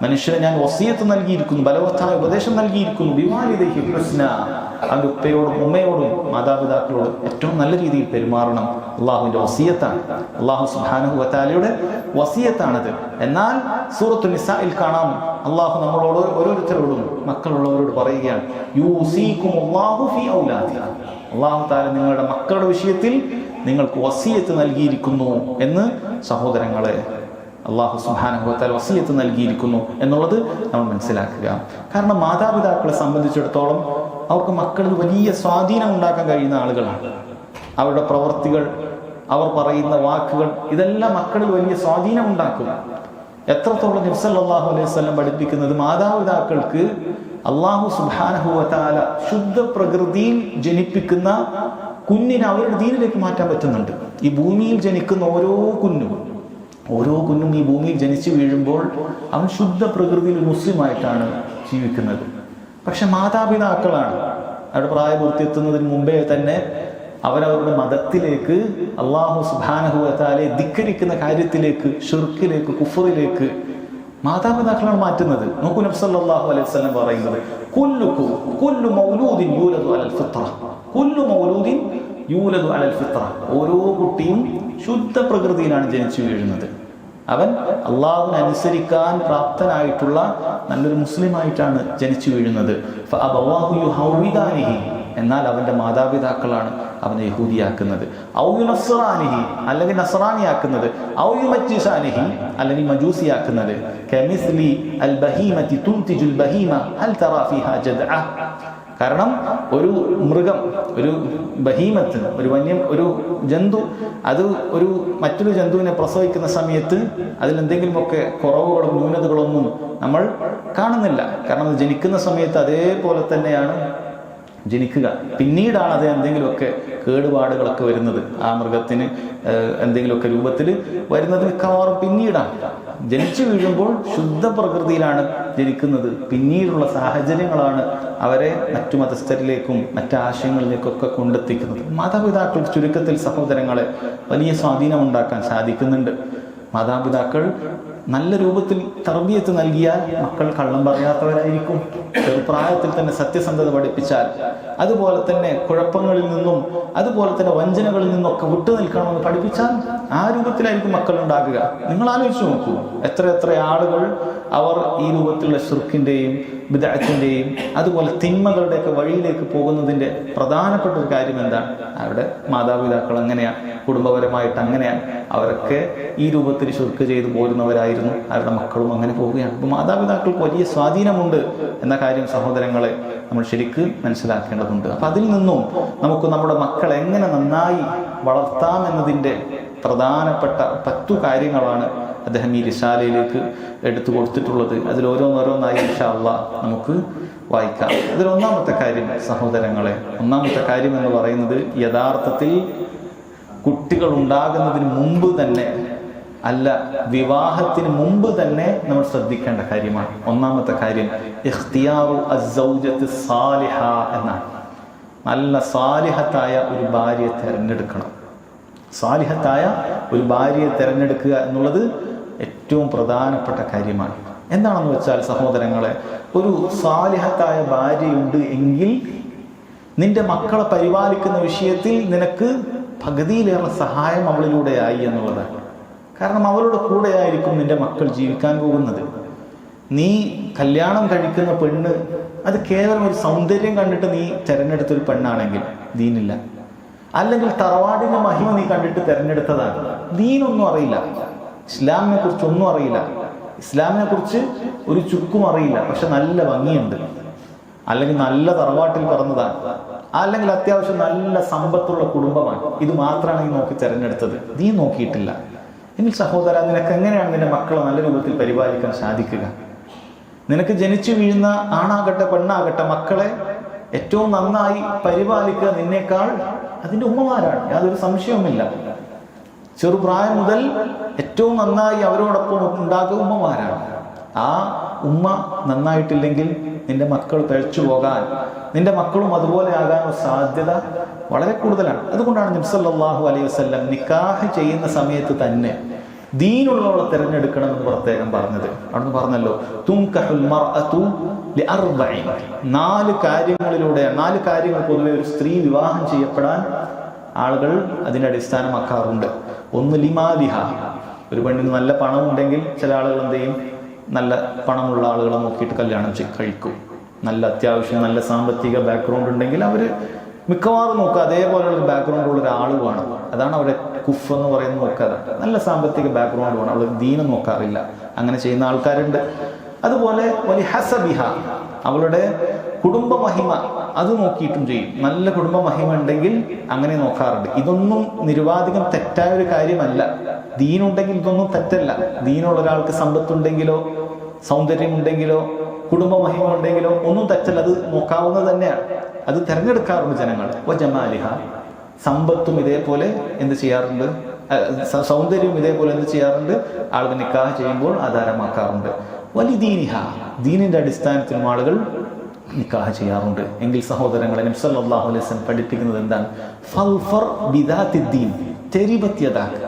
മനുഷ്യനെ ഞാൻ വസിയത്ത് നൽകിയിരിക്കുന്നു, ബലവത്തായ ഉപദേശം നൽകിയിരിക്കുന്നു. ബിവാലിദൈഹി ഹുസ്ന, അവന്റെ ഉപ്പയോടും ഉമ്മയോടും മാതാപിതാക്കളോടും ഏറ്റവും നല്ല രീതിയിൽ പെരുമാറണം. അള്ളാഹുവിന്റെ വസിയത്താണ്, അള്ളാഹു സുബ്ഹാനഹു വ തആലയുടെ വസിയത്താണത്. എന്നാൽ സൂറത്തുൽ നിസായിൽ കാണാം അള്ളാഹു നമ്മളോട് ഓരോരുത്തരോടും മക്കളുള്ളവരോട് പറയുകയാണ്, യൂസീകുമുല്ലാഹു ഫീ ഔലാദിക്കും, അള്ളാഹു തആല നിങ്ങളുടെ മക്കളുടെ വിഷയത്തിൽ നിങ്ങൾക്ക് വസിയത്ത് നൽകിയിരിക്കുന്നു എന്ന് സഹോദരങ്ങളെ അള്ളാഹു സുബ്ഹാനഹു വ തആല വസിയത്ത് നൽകിയിരിക്കുന്നു എന്നുള്ളത് നമ്മൾ മനസ്സിലാക്കുക. കാരണം മാതാപിതാക്കളെ സംബന്ധിച്ചിടത്തോളം അവർക്ക് മക്കളിൽ വലിയ സ്വാധീനം ഉണ്ടാക്കാൻ കഴിയുന്ന ആളുകളാണ്. അവരുടെ പ്രവർത്തികൾ, അവർ പറയുന്ന വാക്കുകൾ, ഇതെല്ലാം മക്കളിൽ വലിയ സ്വാധീനം ഉണ്ടാക്കും. എത്രത്തോളം നബി സല്ലല്ലാഹു അലൈഹി വസല്ലം പഠിപ്പിക്കുന്നത് മാതാപിതാക്കൾക്ക് അള്ളാഹു സുബ്ഹാനഹു വ തആല ശുദ്ധ പ്രകൃതിയിൽ ജനിപ്പിക്കുന്ന കുഞ്ഞിനെ അവരുടെ ദീനിലേക്ക് മാറ്റാൻ പറ്റുന്നുണ്ട്. ഈ ഭൂമിയിൽ ജനിക്കുന്ന ഓരോ കുഞ്ഞും ഈ ഭൂമിയിൽ ജനിച്ചു വീഴുമ്പോൾ അവൻ ശുദ്ധ പ്രകൃതിയിൽ മുസ്ലിമായിട്ടാണ് ജീവിക്കുന്നത്. പക്ഷെ മാതാപിതാക്കളാണ് അവരുടെ പ്രായപൂർത്തിയെത്തുന്നതിന് മുമ്പേ തന്നെ അവരവരുടെ മതത്തിലേക്ക്, അള്ളാഹു സുബ്ഹാനഹു വ തആലയെ ധിക്കരിക്കുന്ന കാര്യത്തിലേക്ക്, ശിർക്കിലേക്ക്, കുഫറിലേക്ക് മാതാപിതാക്കളാണ് മാറ്റുന്നത്. നോക്കൂ, നബി സല്ലല്ലാഹു അലൈഹി വസല്ലം പറയുന്നത്, കുല്ലു മൗലൂദിൻ യൂലദു അലൽ ഫിത്ര, കുല്ലു മൗലൂദിൻ യൂലദു അലൽ ഫിത്ര, ഓരോ കുട്ടിയും ശുദ്ധ പ്രകൃതിയിലാണ് ജനിച്ചു വീഴുന്നത്. അവൻ അള്ളാഹുവിനെ അനുസരിക്കാൻ പ്രാപ്തനായിട്ടുള്ള നല്ലൊരു മുസ്ലിമായിട്ടാണ് ജനിച്ചു വീഴുന്നത്. ഫഅബവാഹു യുഹൗവിദാനിഹി, എന്നാൽ അവന്റെ മാതാപിതാക്കളാണ് അവനെ യഹൂദിയാക്കുന്നത്. ഔ യുനസ്റാനിഹി, അല്ലെങ്കിൽ നസ്റാനിയാക്കുന്നത്. ഔ യുമജ്ജിസാനിഹി, അല്ലെങ്കിൽ മജൂസിയാക്കുന്നത്. കമിസ്ലി അൽ ബഹീമതി തുൻതിജുൽ ബഹീമ ഹൽ തറാ ഫീഹാ ജദ്അ. കാരണം ഒരു മൃഗം, ഒരു ബഹീമത്ത്, ഒരു ജന്തു, അത് മറ്റൊരു ജന്തുവിനെ പ്രസവിക്കുന്ന സമയത്ത് അതിലെന്തെങ്കിലുമൊക്കെ കുറവുകളും ന്യൂനതകളൊന്നും നമ്മൾ കാണുന്നില്ല. കാരണം അത് ജനിക്കുന്ന സമയത്ത് അതേപോലെ തന്നെയാണ് ജനിക്കുക. പിന്നീടാണ് അത് എന്തെങ്കിലുമൊക്കെ കേടുപാടുകളൊക്കെ വരുന്നത്. ആ മൃഗത്തിന് എന്തെങ്കിലുമൊക്കെ രൂപത്തിൽ വരുന്നത് മിക്കവാറും പിന്നീടാണ്. ജനിച്ചു വീഴുമ്പോൾ ശുദ്ധ പ്രകൃതിയിലാണ് ജനിക്കുന്നത്. പിന്നീടുള്ള സാഹചര്യങ്ങളാണ് അവരെ മറ്റു മതസ്ഥരിലേക്കും മറ്റു ആശയങ്ങളിലേക്കൊക്കെ കൊണ്ടെത്തിക്കുന്നത്. മാതാപിതാക്കൾ ചുരുക്കത്തിൽ സഹോദരങ്ങളെ വലിയ സ്വാധീനം ഉണ്ടാക്കാൻ സാധിക്കുന്നുണ്ട്. മാതാപിതാക്കൾ നല്ല രൂപത്തിൽ തർബിയത്ത് നൽകിയാൽ മക്കൾ കള്ളം പറയാത്തവരായിരിക്കും. ചെറുപ്രായത്തിൽ തന്നെ സത്യസന്ധത പഠിപ്പിച്ചാൽ, അതുപോലെ തന്നെ കുഴപ്പങ്ങളിൽ നിന്നും അതുപോലെ തന്നെ വഞ്ചനകളിൽ നിന്നൊക്കെ വിട്ടു നിൽക്കണമെന്ന് പഠിപ്പിച്ചാൽ ആ രൂപത്തിലായിരിക്കും മക്കൾ ഉണ്ടാകുക. നിങ്ങൾ ആലോചിച്ച് നോക്കൂ, എത്ര ആളുകൾ അവർ ഈ രൂപത്തിലുള്ള ശിർക്കിന്റെയും ബിദ്അത്തിന്റെയും അതുപോലെ തിന്മകളുടെയൊക്കെ വഴിയിലേക്ക് പോകുന്നതിന്റെ പ്രധാനപ്പെട്ട ഒരു കാര്യം എന്താണ്? അവരുടെ മാതാപിതാക്കൾ അങ്ങനെയാണ്, കുടുംബപരമായിട്ട് അങ്ങനെയാണ്. അവരൊക്കെ ഈ രൂപത്തിൽ ശിർക്ക് ചെയ്തു പോരുന്നവരായിരുന്നു. അവരുടെ മക്കളും അങ്ങനെ പോവുകയാണ്. അപ്പോൾ മാതാപിതാക്കൾക്ക് വലിയ സ്വാധീനമുണ്ട് എന്ന കാര്യം സഹോദരങ്ങളെ നമ്മൾ ശരിക്ക് മനസ്സിലാക്കേണ്ടതുണ്ട്. അപ്പം അതിൽ നിന്നും നമുക്ക് നമ്മുടെ മക്കളെ എങ്ങനെ നന്നായി വളർത്താം എന്നതിൻ്റെ പ്രധാനപ്പെട്ട 10 കാര്യങ്ങളാണ് അദ്ദേഹം ഈ റിസാലയിലേക്ക് എടുത്തു കൊടുത്തിട്ടുള്ളത്. അതിലോരോന്നോരോന്നായി ഇൻഷാ അല്ലാഹ് നമുക്ക് വായിക്കാം. അതിലൊന്നാമത്തെ കാര്യം സഹോദരങ്ങളെ, ഒന്നാമത്തെ കാര്യം എന്ന് പറയുന്നത് യഥാർത്ഥത്തിൽ കുട്ടികൾ ഉണ്ടാകുന്നതിന് മുമ്പ് തന്നെ, അല്ല വിവാഹത്തിന് മുമ്പ് തന്നെ നമ്മൾ ശ്രദ്ധിക്കേണ്ട കാര്യമാണ്. ഒന്നാമത്തെ കാര്യം ഇഖ്തിയാറു അസ്സൗജത്തി സാലിഹ എന്നാണ്. നല്ല സാലിഹത്തായ ഒരു ഭാര്യയെ തിരഞ്ഞെടുക്കണം. സാലിഹത്തായ ഒരു ഭാര്യയെ തിരഞ്ഞെടുക്കുക എന്നുള്ളത് ഏറ്റവും പ്രധാനപ്പെട്ട കാര്യമാണ്. എന്താണെന്ന് വെച്ചാൽ സഹോദരങ്ങളെ, ഒരു സാലിഹത്തായ ഭാര്യയുണ്ട് എങ്കിൽ നിന്റെ മക്കളെ പരിപാലിക്കുന്ന വിഷയത്തിൽ നിനക്ക് പകുതിയിലേറെ സഹായം അവളിലൂടെയായി എന്നുള്ളതാണ്. കാരണം അവളുടെ കൂടെയായിരിക്കും നിന്റെ മക്കൾ ജീവിക്കാൻ പോകുന്നത്. നീ കല്യാണം കഴിക്കുന്ന പെണ്ണ് അത് കേവലം ഒരു സൗന്ദര്യം കണ്ടിട്ട് നീ തിരഞ്ഞെടുത്തൊരു പെണ്ണാണെങ്കിൽ ദീനില്ല. അല്ലെങ്കിൽ തറവാടിന്റെ മഹിമ നീ കണ്ടിട്ട് തിരഞ്ഞെടുത്തതാണ്. ദീനൊന്നും അറിയില്ല, ഇസ്ലാമിനെ കുറിച്ച് ഒന്നും അറിയില്ല, ഇസ്ലാമിനെ കുറിച്ച് ഒരു ചുക്കും അറിയില്ല, പക്ഷെ നല്ല ഭംഗിയുണ്ട്, അല്ലെങ്കിൽ നല്ല തറവാട്ടിൽ പറഞ്ഞതാണ്, അല്ലെങ്കിൽ അത്യാവശ്യം നല്ല സമ്പത്തുള്ള കുടുംബമാണ്, ഇത് മാത്രമാണ് നീ നോക്കി തിരഞ്ഞെടുത്തത്, നീ നോക്കിയിട്ടില്ല എങ്കിൽ സഹോദര, നിനക്ക് എങ്ങനെയാണ് നിന്റെ മക്കളെ നല്ല രൂപത്തിൽ പരിപാലിക്കാൻ സാധിക്കുക? നിനക്ക് ജനിച്ചു വീഴുന്ന ആണാകട്ടെ പെണ്ണാകട്ടെ മക്കളെ ഏറ്റവും നന്നായി പരിപാലിക്കുക നിന്നേക്കാൾ അതിന്റെ ഉമ്മമാരാണ്, യാതൊരു സംശയവുമില്ല. ചെറുപ്രായം മുതൽ ഏറ്റവും നന്നായി അവരോടൊപ്പം ഉണ്ടാകുക ഉമ്മമാരാണ്. ആ ഉമ്മ നന്നായിട്ടില്ലെങ്കിൽ നിന്റെ മക്കൾ പിഴച്ചു പോകാൻ, നിന്റെ മക്കളും അതുപോലെ ആകാനുള്ള സാധ്യത വളരെ കൂടുതലാണ്. അതുകൊണ്ടാണ് നബി സല്ലല്ലാഹു അലൈഹി വസല്ലം നിക്കാഹ് ചെയ്യുന്ന സമയത്ത് തന്നെ ദീനുള്ളവളെ തിരഞ്ഞെടുക്കണം എന്ന് പ്രത്യേകം പറഞ്ഞത്. അവിടുന്ന് പറഞ്ഞല്ലോ, തുൻകഹുൽ മർഅതു ലിഅർബഇൻ, 4 കാര്യങ്ങൾ പൊതുവെ ഒരു സ്ത്രീ വിവാഹം ചെയ്യപ്പെടാൻ ആളുകൾ അതിന്റെ അടിസ്ഥാനമാക്കാറുണ്ട്. ഒന്ന് ലിമാലിഹ, ഒരു പെണ്ണിന് നല്ല പണമുണ്ടെങ്കിൽ ചില ആളുകൾ എന്ത് ചെയ്യും, നല്ല പണമുള്ള ആളുകളെ നോക്കിയിട്ട് കല്യാണം കഴിക്കും. നല്ല അത്യാവശ്യം നല്ല സാമ്പത്തിക ബാക്ക്ഗ്രൗണ്ട് ഉണ്ടെങ്കിൽ അവര് മിക്കവാറും നോക്കുക അതേപോലെയുള്ള ഒരു ബാക്ക്ഗ്രൗണ്ട് ഉള്ള ഒരാൾ വേണം. അതാണ് അവരെ കുഫ് എന്ന് പറയുന്നത്. നോക്കാതെ നല്ല സാമ്പത്തിക ബാക്ക്ഗ്രൗണ്ട് വേണം, അവൾ ദീനം നോക്കാറില്ല. അങ്ങനെ ചെയ്യുന്ന ആൾക്കാരുണ്ട്. അതുപോലെ വലിയ ഹസബിഹ, അവളുടെ കുടുംബ മഹിമ അത് നോക്കിയിട്ടും ചെയ്യും. നല്ല കുടുംബ മഹിമ ഉണ്ടെങ്കിൽ അങ്ങനെ നോക്കാറുണ്ട്. ഇതൊന്നും നിരുപാധികം തെറ്റായ ഒരു കാര്യമല്ല. ദീനുണ്ടെങ്കിൽ ഇതൊന്നും തെറ്റല്ല. ദീനുള്ള ഒരാൾക്ക് സമ്പത്തുണ്ടെങ്കിലോ സൗന്ദര്യമുണ്ടെങ്കിലോ കുടുംബ മഹിമ ഉണ്ടെങ്കിലോ ഒന്നും തെറ്റല്ല, അത് നോക്കാവുന്നത് തന്നെയാണ്. അത് തിരഞ്ഞെടുക്കാറുണ്ട് ജനങ്ങൾ. വജമാലിഹ, സമ്പത്തും ഇതേപോലെ എന്ത് ചെയ്യാറുണ്ട്, സൗന്ദര്യവും ഇതേപോലെ എന്ത് ചെയ്യാറുണ്ട്, ആളുകൾ നിക്കാഹ് ചെയ്യുമ്പോൾ ആധാരമാക്കാറുണ്ട്. വലിദീനിഹ, ദീനിന്റെ അടിസ്ഥാനത്തിലും ആളുകൾ നിക്കാഹ് ചെയ്യാറുണ്ട്. എങ്കിൽ സഹോദരങ്ങളെ, നബി സല്ലല്ലാഹു അലൈഹി വസല്ലം പഠിപ്പിക്കുന്നത് എന്താണ്? ഫൽഫർ ബിദാത്തിദ്ദീൻ തരിബത് യദാക.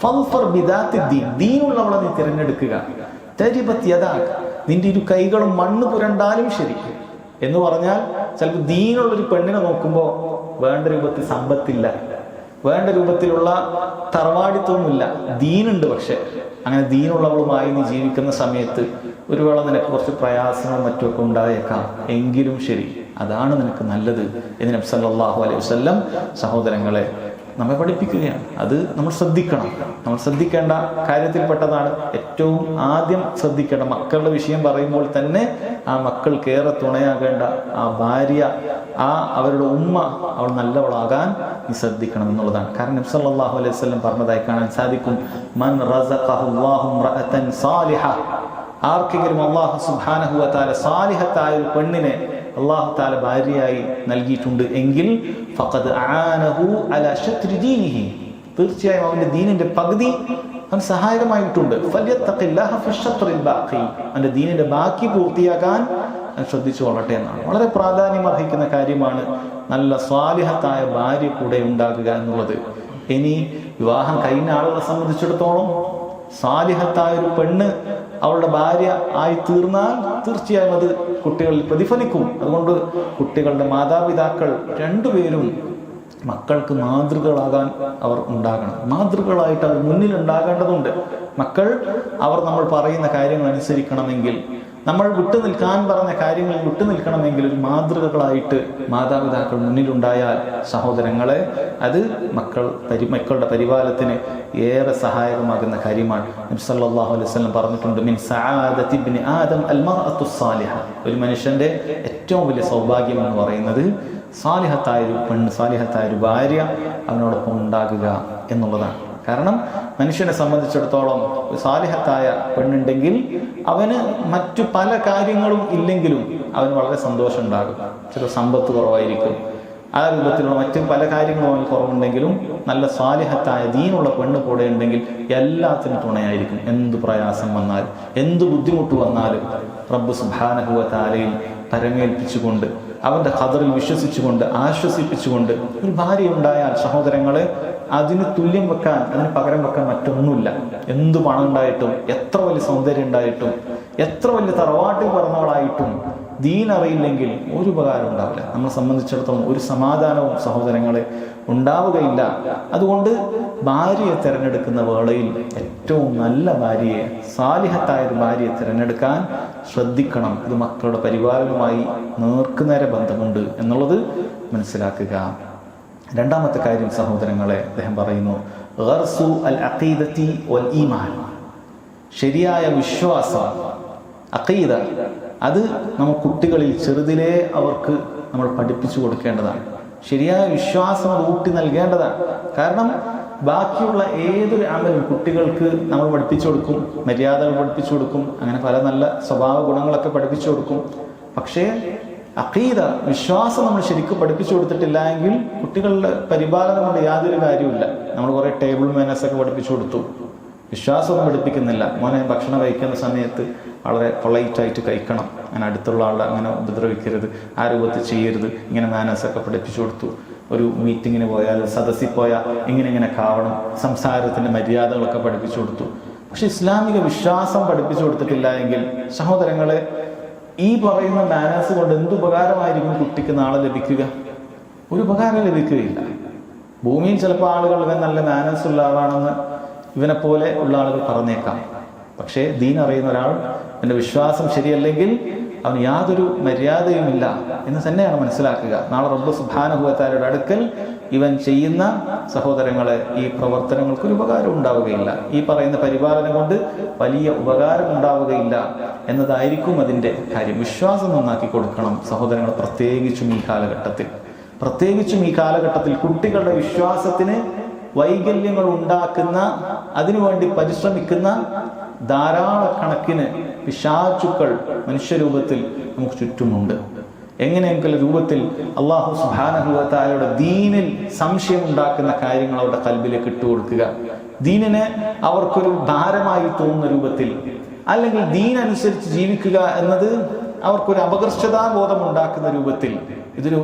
ഫൽഫർ ബിദാത്തിദ്ദീൻ, ദീനുള്ളവളെ നീ തിരഞ്ഞെടുക്കുക. തരിബത് യദാക, നിന്റെ ഇരു കൈകളും മണ്ണ് പുരണ്ടാലും ശരി എന്ന് പറഞ്ഞാൽ, ചിലപ്പോൾ ദീനുള്ളൊരു പെണ്ണിനെ നോക്കുമ്പോൾ വേണ്ട രൂപത്തിൽ സമ്പത്തില്ല, വേണ്ട രൂപത്തിലുള്ള തറവാടിത്വമില്ല, ദീനുണ്ട്. പക്ഷെ അങ്ങനെ ദീനുള്ളവളുമായി നീ ജീവിക്കുന്ന സമയത്ത് ഒരു വേള നിനക്ക് കുറച്ച് പ്രയാസങ്ങളും മറ്റുമൊക്കെ ഉണ്ടായേക്കാം. എങ്കിലും ശരി, അതാണ് നിനക്ക് നല്ലത് എന്ന് നബി സല്ലല്ലാഹു അലൈഹി വസല്ലം സഹോദരങ്ങളെ നമ്മെ പഠിപ്പിക്കുകയാണ്. അത് നമ്മൾ ശ്രദ്ധിക്കണം. നമ്മൾ ശ്രദ്ധിക്കേണ്ട കാര്യത്തിൽപ്പെട്ടതാണ്. ഏറ്റവും ആദ്യം ശ്രദ്ധിക്കേണ്ട, മക്കളുടെ വിഷയം പറയുമ്പോൾ തന്നെ ആ മക്കൾക്കേറെ തുണയാകേണ്ട ആ ഭാര്യ, അവരുടെ ഉമ്മ, അവൾ നല്ലവളാകാൻ നീ ശ്രദ്ധിക്കണം എന്നുള്ളതാണ്. കാരണം നബി സല്ലല്ലാഹു അലൈഹി വസല്ലം പറഞ്ഞതായി കാണാൻ സാധിക്കും, മൻ റസഖഹുല്ലാഹു ഇംറഅതൻ സാലിഹ, ആർക്കെങ്കിലും അല്ലാഹു സുബ്ഹാനഹു വ തആല സാലിഹത്തായ ഒരു പെണ്ണിനെ അല്ലാഹു തആല ഭാര്യയായി നൽകിയിട്ടുണ്ട് എങ്കിൽ ഫഖദ് ആനഹു അലാ ശത്രി ദീനിഹി, തീർച്ചയായും അവന്റെ ദീനിന്റെ പകുതി അവൻ സഹായകമായിട്ടുണ്ട്. ഫല്യത്തഖില്ലാഹ ഫിശ്ശത്രിൽ ബാഖി, അവന്റെ ദീനിന്റെ ബാക്കി പൂർത്തിയാക്കാൻ ശ്രദ്ധിച്ചു കൊള്ളട്ടെ എന്നാണ്. വളരെ പ്രാധാന്യം അർഹിക്കുന്ന കാര്യമാണ് നല്ല സ്വാലിഹത്തായ ഭാര്യ കൂടെ ഉണ്ടാകുക എന്നുള്ളത്. ഇനി വിവാഹം കഴിഞ്ഞ ആളുകളെ സംബന്ധിച്ചിടത്തോളം സാലിഹത്തായ ഒരു പെണ്ണ് അവളുടെ ഭാര്യ ആയി തീർന്നാൽ തീർച്ചയായും അത് കുട്ടികളിൽ പ്രതിഫലിക്കും. അതുകൊണ്ട് കുട്ടികളുടെ മാതാപിതാക്കൾ രണ്ടുപേരും മക്കൾക്ക് മാതൃകകളാകാൻ അവർ ഉണ്ടാകണം. മാതൃകകളായിട്ട് അവർ മുന്നിൽ ഉണ്ടാകേണ്ടതുണ്ട്. മക്കൾ നമ്മൾ പറയുന്ന കാര്യങ്ങൾ അനുസരിക്കണമെങ്കിൽ, നമ്മൾ വിട്ടുനിൽക്കാൻ പറഞ്ഞ കാര്യങ്ങൾ വിട്ടുനിൽക്കണമെങ്കിൽ ഒരു മാതൃകകളായിട്ട് മാതാപിതാക്കൾ മുന്നിലുണ്ടായാൽ സഹോദരങ്ങളെ, അത് മക്കളുടെ പരിപാലനത്തിന് ഏറെ സഹായകമാകുന്ന കാര്യമാണ്. നബി സല്ലല്ലാഹു അലൈഹി വസല്ലം പറഞ്ഞിട്ടുണ്ട്, മിൻ സആദതി ഇബ്നി ആദം അൽ മർഅത്തു സാലിഹ, ഒരു മനുഷ്യന്റെ ഏറ്റവും വലിയ സൗഭാഗ്യം എന്ന് പറയുന്നത് സാലിഹത്തായ ഒരു പെണ്ണ്, സാലിഹത്തായ ഒരു ഭാര്യ അവനോടൊപ്പം ഉണ്ടാകുക എന്നുള്ളതാണ്. കാരണം മനുഷ്യനെ സംബന്ധിച്ചിടത്തോളം സാലിഹത്തായ പെണ്ണുണ്ടെങ്കിൽ അവന് മറ്റു പല കാര്യങ്ങളും ഇല്ലെങ്കിലും അവന് വളരെ സന്തോഷം ഉണ്ടാകും. ചില സമ്പത്ത് കുറവായിരിക്കും, ആ രൂപത്തിലുള്ള മറ്റു പല കാര്യങ്ങളും അവന് കുറവുണ്ടെങ്കിലും നല്ല സാലിഹത്തായ ദീനുള്ള പെണ്ണ് കൂടെ ഉണ്ടെങ്കിൽ എല്ലാത്തിനും തുണയായിരിക്കും. എന്ത് പ്രയാസം വന്നാലും എന്ത് ബുദ്ധിമുട്ട് വന്നാലും റബ്ബ് സുബ്ഹാനഹു വ തആലയിൽ പരമേൽപ്പിച്ചുകൊണ്ട് അവന്റെ ഖദറിൽ വിശ്വസിച്ചുകൊണ്ട് ആശ്വസിപ്പിച്ചുകൊണ്ട് ഒരു ഭാര്യ ഉണ്ടായാൽ സഹോദരങ്ങളെ, അതിന് തുല്യം വെക്കാൻ, അതിന് പകരം വെക്കാൻ മറ്റൊന്നുമില്ല. എന്ത് പണം ഉണ്ടായിട്ടും, എത്ര വലിയ സൗന്ദര്യം ഉണ്ടായിട്ടും, എത്ര വലിയ തറവാട്ടിൽ പറഞ്ഞവളായിട്ടും ദീൻ അറിയില്ലെങ്കിൽ ഒരു ഉപകാരം ഉണ്ടാവില്ല. നമ്മളെ സംബന്ധിച്ചിടത്തോളം ഒരു സമാധാനവും സഹോദരങ്ങളെ ഉണ്ടാവുകയില്ല. അതുകൊണ്ട് ഭാര്യയെ തിരഞ്ഞെടുക്കുന്ന വേളയിൽ ഏറ്റവും നല്ല ഭാര്യയെ, സാലിഹത്തായ ഒരു ഭാര്യയെ തിരഞ്ഞെടുക്കാൻ ശ്രദ്ധിക്കണം. ഇത് മക്കളുടെ പരിപാലനവുമായി നേർക്കുനേരെ ബന്ധമുണ്ട് എന്നുള്ളത് മനസ്സിലാക്കുക. രണ്ടാമത്തെ കാര്യം സഹോദരങ്ങളെ, അദ്ദേഹം പറയുന്നു ഗർസു അൽ അഖീദത്തി വൽ ഈമാൻ, ശരിയായ വിശ്വാസം, അഖീദ, അത് നമ്മൾ കുട്ടികളിൽ ചെറുതിലേ അവർക്ക് നമ്മൾ പഠിപ്പിച്ചു കൊടുക്കേണ്ടതാണ്. ശരിയായ വിശ്വാസം ഊട്ടി നൽകേണ്ടതാണ്. കാരണം ബാക്കിയുള്ള ഏതൊരു അമലും കുട്ടികൾക്ക് നമ്മൾ പഠിപ്പിച്ചു കൊടുക്കും, മര്യാദകൾ പഠിപ്പിച്ചു കൊടുക്കും, അങ്ങനെ പല നല്ല സ്വഭാവ ഗുണങ്ങളൊക്കെ പഠിപ്പിച്ചു കൊടുക്കും. പക്ഷേ അഖീദ, വിശ്വാസം നമ്മൾ ശരിക്കും പഠിപ്പിച്ചു കൊടുത്തിട്ടില്ല എങ്കിൽ കുട്ടികളുടെ പരിപാലനം കൊണ്ട് യാതൊരു കാര്യമില്ല. നമ്മൾ കുറേ ടേബിൾ മാനേഴ്സ് ഒക്കെ പഠിപ്പിച്ചു കൊടുത്തു, വിശ്വാസമൊന്നും പഠിപ്പിക്കുന്നില്ല. മോനെ ഭക്ഷണം കഴിക്കുന്ന സമയത്ത് വളരെ പൊളൈറ്റായിട്ട് കഴിക്കണം, അങ്ങനെ അടുത്തുള്ള ആളെ അങ്ങനെ ഉപദ്രവിക്കരുത്, ആ രൂപത്തിൽ ചെയ്യരുത്, ഇങ്ങനെ മാനേഴ്സൊക്കെ പഠിപ്പിച്ചു കൊടുത്തു. ഒരു മീറ്റിങ്ങിന് പോയാൽ, സദസ്സിൽ പോയാൽ ഇങ്ങനെ കാവണം, സംസാരത്തിൻ്റെ മര്യാദകളൊക്കെ പഠിപ്പിച്ചു കൊടുത്തു. പക്ഷെ ഇസ്ലാമിക വിശ്വാസം പഠിപ്പിച്ചു കൊടുത്തിട്ടില്ല എങ്കിൽ സഹോദരങ്ങളെ, ഈ പറയുന്ന മാനേഴ്സ് കൊണ്ട് എന്തുപകാരമായിരിക്കും കുട്ടിക്ക് നാളെ ലഭിക്കുക? ഒരു ഉപകാരം ലഭിക്കുകയില്ല. ഭൂമിയിൽ ചിലപ്പോൾ ആളുകൾ ഇവൻ നല്ല മാനേഴ്സ് ഉള്ള ആളാണെന്ന് ഇവനെ പോലെ ഉള്ള ആളുകൾ പറഞ്ഞേക്കാം. പക്ഷേ ദീൻ അറിയുന്ന ഒരാൾ എൻ്റെ വിശ്വാസം ശരിയല്ലെങ്കിൽ അവന് യാതൊരു മര്യാദയുമില്ല എന്ന് തന്നെയാണ് മനസ്സിലാക്കുക. നാളെ റബ്ബ് സുബ്ഹാനഹു വ തആലയുടെ അടുക്കൽ ഇവൻ ചെയ്യുന്ന സഹോദരങ്ങളെ ഈ പ്രവർത്തനങ്ങൾക്കൊരു ഉപകാരം ഉണ്ടാവുകയില്ല. ഈ പറയുന്ന പരിപാലനം കൊണ്ട് വലിയ ഉപകാരം ഉണ്ടാവുകയില്ല എന്നതായിരിക്കും അതിൻ്റെ കാര്യം. വിശ്വാസം നന്നാക്കി കൊടുക്കണം സഹോദരങ്ങൾ, പ്രത്യേകിച്ചും ഈ കാലഘട്ടത്തിൽ കുട്ടികളുടെ വിശ്വാസത്തിന് വൈകല്യങ്ങൾ ഉണ്ടാക്കുന്ന, അതിനുവേണ്ടി പരിശ്രമിക്കുന്ന ധാരാളക്കണക്കിന് പിശാചുക്കൾ മനുഷ്യരൂപത്തിൽ നമുക്ക് ചുറ്റുമുണ്ട്. എങ്ങനെയെങ്കിലും രൂപത്തിൽ അല്ലാഹു സുബ്ഹാനഹു വ തആലയുടെ ദീനിൽ സംശയം ഉണ്ടാക്കുന്ന കാര്യങ്ങൾ അവരുടെ കൽബിലേക്ക് ഇട്ടുകൊടുക്കുക, ദീനിനെ അവർക്കൊരു ഭാരമായി തോന്നുന്ന രൂപത്തിൽ, അല്ലെങ്കിൽ ദീൻ അനുസരിച്ച് ജീവിക്കുക എന്നത് അവർക്കൊരു അപകർഷതാബോധം ഉണ്ടാക്കുന്ന രൂപത്തിൽ, ഇതൊരു